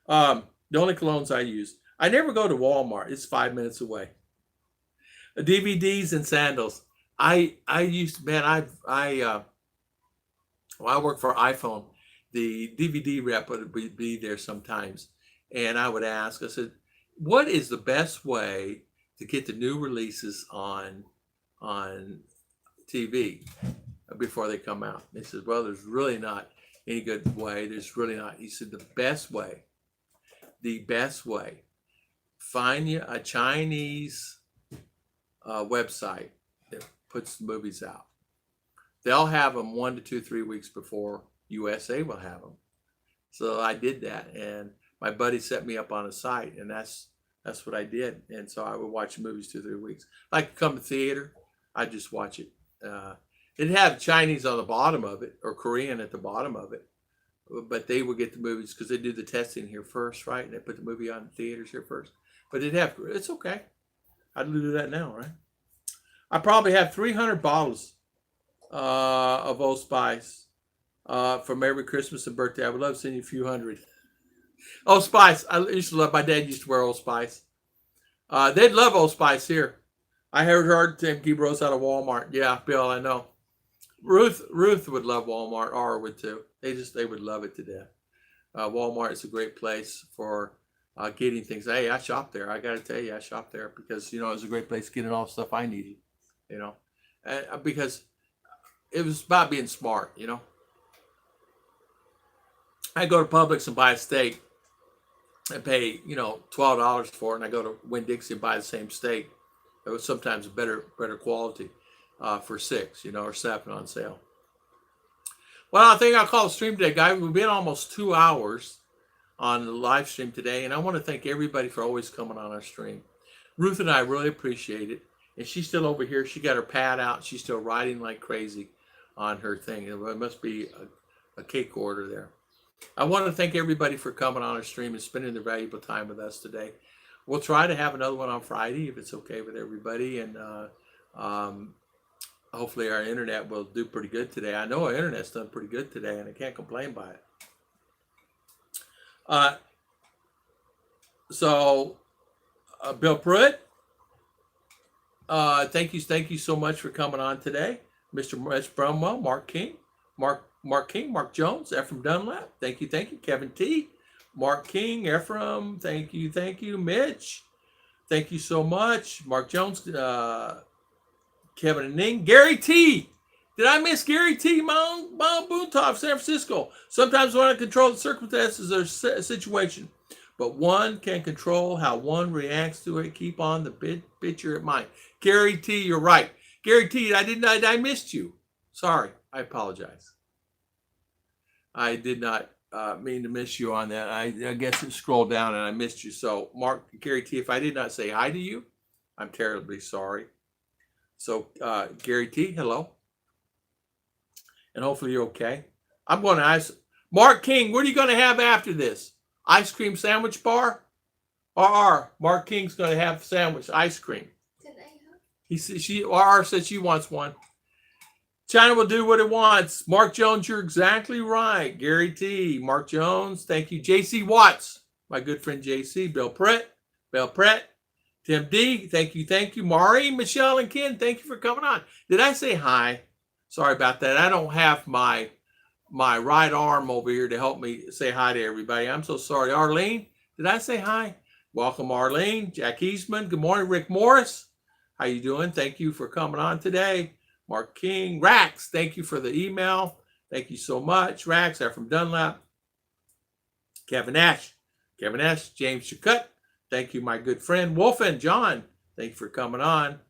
The only colognes I use. I never go to Walmart. It's 5 minutes away. DVDs and sandals. I used to, man, I work for iPhone. The DVD rep would be there sometimes. And I would ask, I said, what is the best way to get the new releases on TV before they come out? They said, well, there's really not any good way. There's really not. He said, the best way, find you a Chinese website that puts the movies out. They'll have them 1 to 2, 3 weeks before USA will have them. So I did that, and my buddy set me up on a site, and that's what I did. And so I would watch movies 2 or 3 weeks. Like come to theater, I just watch it. It'd have Chinese on the bottom of it or Korean at the bottom of it, but they would get the movies because they do the testing here first, right? And they put the movie on in theaters here first. But it's okay. I'd do that now, right? I probably have 300 bottles of Old Spice from every Christmas and birthday. I would love to send you a few hundred. Old Spice. I used to love. My dad used to wear Old Spice. They'd love Old Spice here. I heard Tim keep Rose out of Walmart. Yeah, Bill, I know. Ruth would love Walmart. Or would too. They would love it to death. Walmart is a great place for getting things. Hey, I shop there. I got to tell you, I shop there because it was a great place getting all the stuff I needed. Because it was about being smart. I go to Publix and buy a steak and pay, $12 for it, and I go to Winn-Dixie and buy the same steak. It was sometimes better quality for $6, or $7 on sale. Well, I think I'll call it stream today, guys. We've been almost 2 hours on the live stream today, and I want to thank everybody for always coming on our stream. Ruth and I really appreciate it, and she's still over here. She got her pad out. She's still writing like crazy on her thing. It must be a cake order there. I want to thank everybody for coming on our stream and spending their valuable time with us today. We'll try to have another one on Friday if it's okay with everybody, and hopefully our internet will do pretty good today. I know our internet's done pretty good today, and I can't complain by it. So, Bill Pruitt, thank you so much for coming on today. Mr. Brumwell, Mark King, Mark Jones, Ephraim Dunlap, thank you. Kevin T, Mark King, Ephraim, thank you. Mitch, thank you so much. Mark Jones, Kevin and Ning, Gary T. Did I miss Gary T? Mount Boontop, San Francisco. Sometimes one can control the circumstances or situation, but one can control how one reacts to it. Keep on the picture in mind. Gary T, you're right. Gary T, I missed you. Sorry, I apologize. I did not mean to miss you on that. I guess it scrolled down and I missed you. So, Gary T, if I did not say hi to you, I'm terribly sorry. So, Gary T, hello. And hopefully you're okay. I'm going to ask, Mark King, what are you going to have after this? Ice cream sandwich bar? Or Mark King's going to have sandwich ice cream. RR said she wants one. China will do what it wants. Mark Jones, you're exactly right. Gary T. Mark Jones, thank you. JC Watts, my good friend JC. Bill Pratt. Tim D, thank you. Mari, Michelle, and Ken, thank you for coming on. Did I say hi? Sorry about that. I don't have my right arm over here to help me say hi to everybody. I'm so sorry. Arlene, did I say hi? Welcome, Arlene. Jack Eastman, good morning. Rick Morris, how you doing? Thank you for coming on today. Mark King. Rax, thank you for the email. Thank you so much. Rax, I'm from Dunlap. Kevin Ash, James Chakut. Thank you, my good friend. Wolf and John, thank you for coming on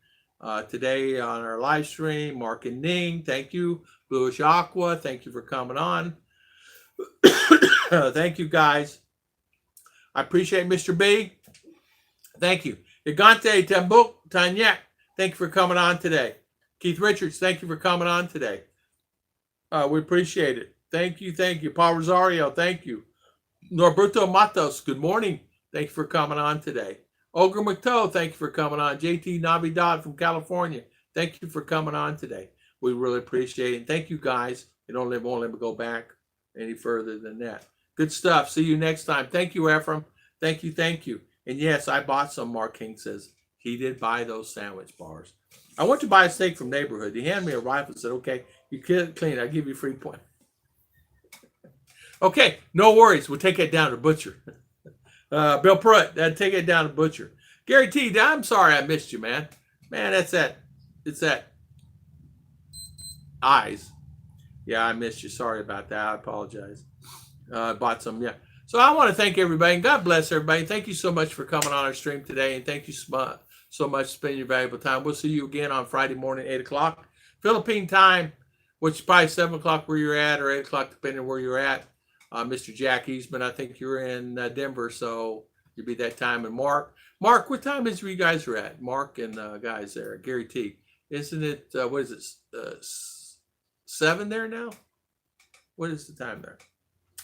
today on our live stream. Mark and Ning, thank you. Bluish Aqua, thank you for coming on. Thank you, guys. I appreciate Mr. B. Thank you. Gigante Tambuk Tanyak, thank you for coming on today. Keith Richards, thank you for coming on today. We appreciate it. Thank you. Paul Rosario, thank you. Norberto Matos, good morning. Thank you for coming on today. Ogre McTow, thank you for coming on. JT Navidad from California, thank you for coming on today. We really appreciate it. And thank you, guys. You won't let me go back any further than that. Good stuff. See you next time. Thank you, Ephraim. Thank you. And yes, I bought some. Mark King says he did buy those sandwich bars. I went to buy a steak from neighborhood. He handed me a rifle and said, okay, you can't clean it. I'll give you a free point. Okay, no worries. We'll take it down to butcher. Bill Pruitt, take it down to butcher. Gary T, I'm sorry I missed you, man. Man, it's that eyes. Yeah, I missed you. Sorry about that. I apologize. I bought some, yeah. So I want to thank everybody, and God bless everybody. Thank you so much for coming on our stream today, and thank you so much for spending your valuable time. We'll see you again on Friday morning, 8 o'clock. Philippine time, which is probably 7 o'clock where you're at, or 8 o'clock, depending on where you're at. Mr. Jack Eastman, I think you're in Denver, so you'll be that time. And Mark, what time is where you guys are at? Mark and guys there. Gary T. Isn't it, what is it, 7 there now? What is the time there?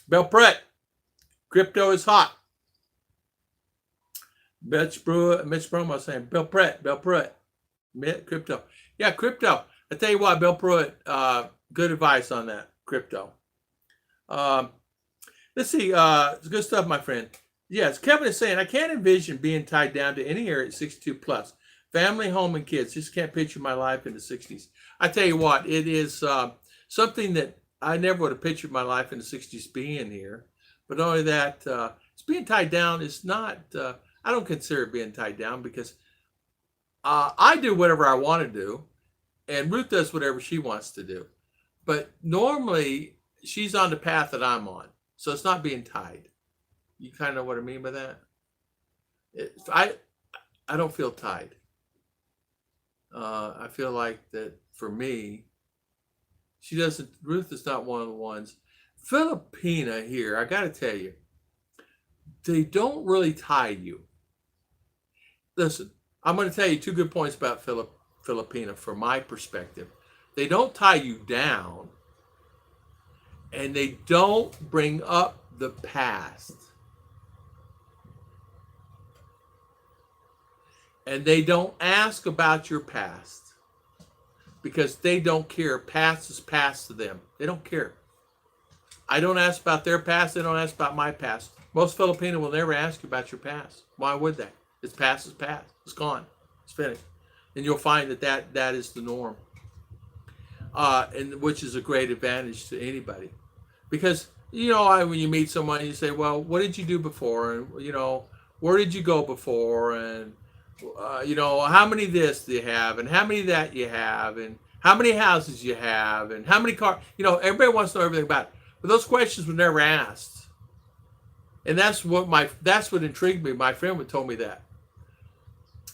Bill Pratt, crypto is hot. Mitch Brum was saying, Bill Pratt, crypto. Yeah, crypto. I tell you what, Bill Pratt, good advice on that, crypto. Let's see, it's good stuff, my friend. Yes, Kevin is saying, I can't envision being tied down to any area at 62 plus. Family, home, and kids. Just can't picture my life in the 60s. I tell you what, it is something that I never would have pictured my life in the 60s being here. But not only that, it's being tied down is not, I don't consider it being tied down because I do whatever I want to do, and Ruth does whatever she wants to do. But normally, she's on the path that I'm on. So it's not being tied. You kind of know what I mean by that? I don't feel tied. I feel like that for me, Ruth is not one of the ones. Filipina here, I got to tell you, they don't really tie you. Listen, I'm going to tell you 2 good points about Filipina from my perspective. They don't tie you down, and they don't bring up the past. And they don't ask about your past because they don't care. Past is past to them. They don't care. I don't ask about their past. They don't ask about my past. Most Filipino will never ask you about your past. Why would they? It's past is past. It's gone. It's finished. And you'll find that is the norm. And which is a great advantage to anybody. Because, when you meet someone, you say, well, what did you do before? And, where did you go before? And, how many this do you have? And how many that you have? And how many houses you have? And how many cars? Everybody wants to know everything about it. But those questions were never asked. And that's what intrigued me. My friend told me that.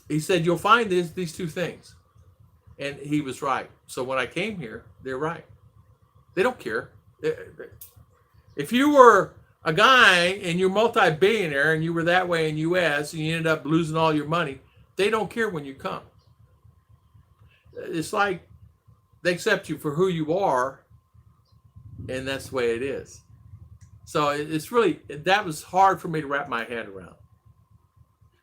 He said, you'll find these 2 things. And he was right. So when I came here, they're right. They don't care. If you were a guy and you're multi-billionaire and you were that way in the U.S. and you ended up losing all your money, they don't care when you come. It's like they accept you for who you are, and that's the way it is. So it's really, that was hard for me to wrap my head around.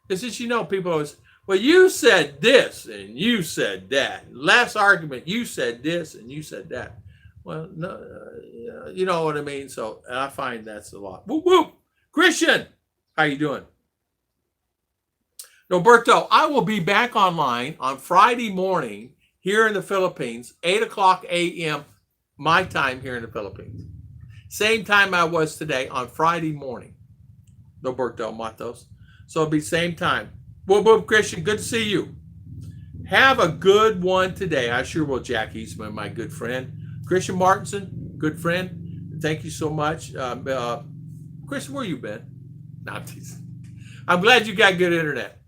Because as you know, people always, well, you said this and you said that. Last argument, you said this and you said that. Well, no, you know what I mean? So I find that's a lot. Whoop, whoop. Christian, how you doing? Roberto, I will be back online on Friday morning here in the Philippines, 8 o'clock a.m. my time here in the Philippines. Same time I was today on Friday morning. Roberto Matos. So it'll be same time. Whoop, whoop, Christian, good to see you. Have a good one today. I sure will, Jack Eastman, my good friend. Christian Martinson, good friend. Thank you so much. Christian, where you been? Not teasing. I'm glad you got good internet.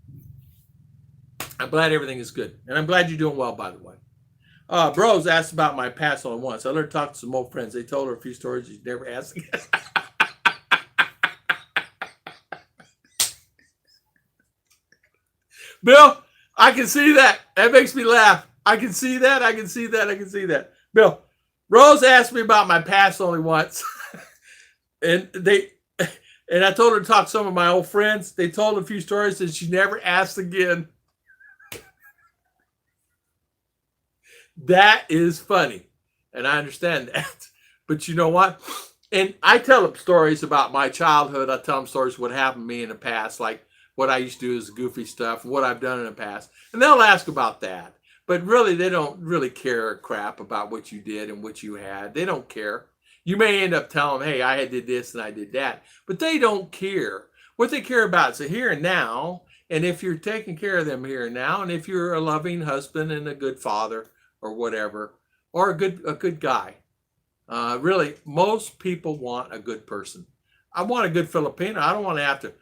I'm glad everything is good. And I'm glad you're doing well, by the way. Bros asked about my past only once. I learned to talk to some old friends. They told her a few stories you never asked again. Bill, I can see that. That makes me laugh. I can see that. I can see that. I can see that. Bill, Rose asked me about my past only once. and I told her to talk to some of my old friends. They told a few stories and she never asked again. That is funny. And I understand that. But you know what? And I tell them stories about my childhood. I tell them stories what happened to me in the past, like what I used to do is goofy stuff, what I've done in the past. And they'll ask about that. But really, they don't really care crap about what you did and what you had. They don't care. You may end up telling them, hey, I did this and I did that. But they don't care. What they care about is the here and now. And if you're taking care of them here and now, and if you're a loving husband and a good father, or whatever, or a good guy. Really, most people want a good person. I want a good Filipino. I don't want to have to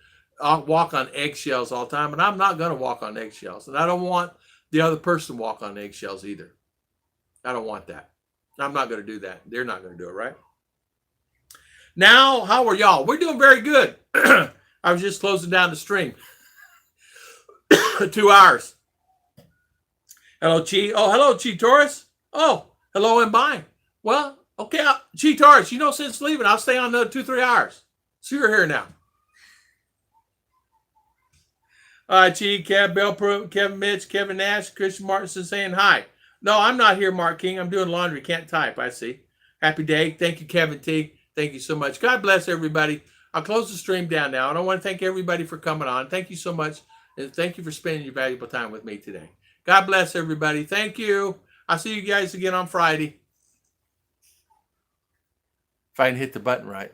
walk on eggshells all the time, and I'm not going to walk on eggshells. And I don't want the other person to walk on eggshells either. I don't want that. I'm not going to do that. They're not going to do it, right? Now, how are y'all? We're doing very good. I was just closing down the stream. 2 hours. Hello, Chi. Oh, hello, Chi Taurus. Oh, hello, and bye. Well, okay, Chi Taurus, you know, since leaving, I'll stay on another 2-3 hours. So you're here now. Chi, Kev, Bell, Kevin Mitch, Kevin Nash, Christian Martinson saying hi. No, I'm not here, Mark King. I'm doing laundry. Can't type. I see. Happy day. Thank you, Kevin T. Thank you so much. God bless everybody. I'll close the stream down now. And I want to thank everybody for coming on. Thank you so much. And thank you for spending your valuable time with me today. God bless everybody. Thank you. I'll see you guys again on Friday. If I can hit the button right.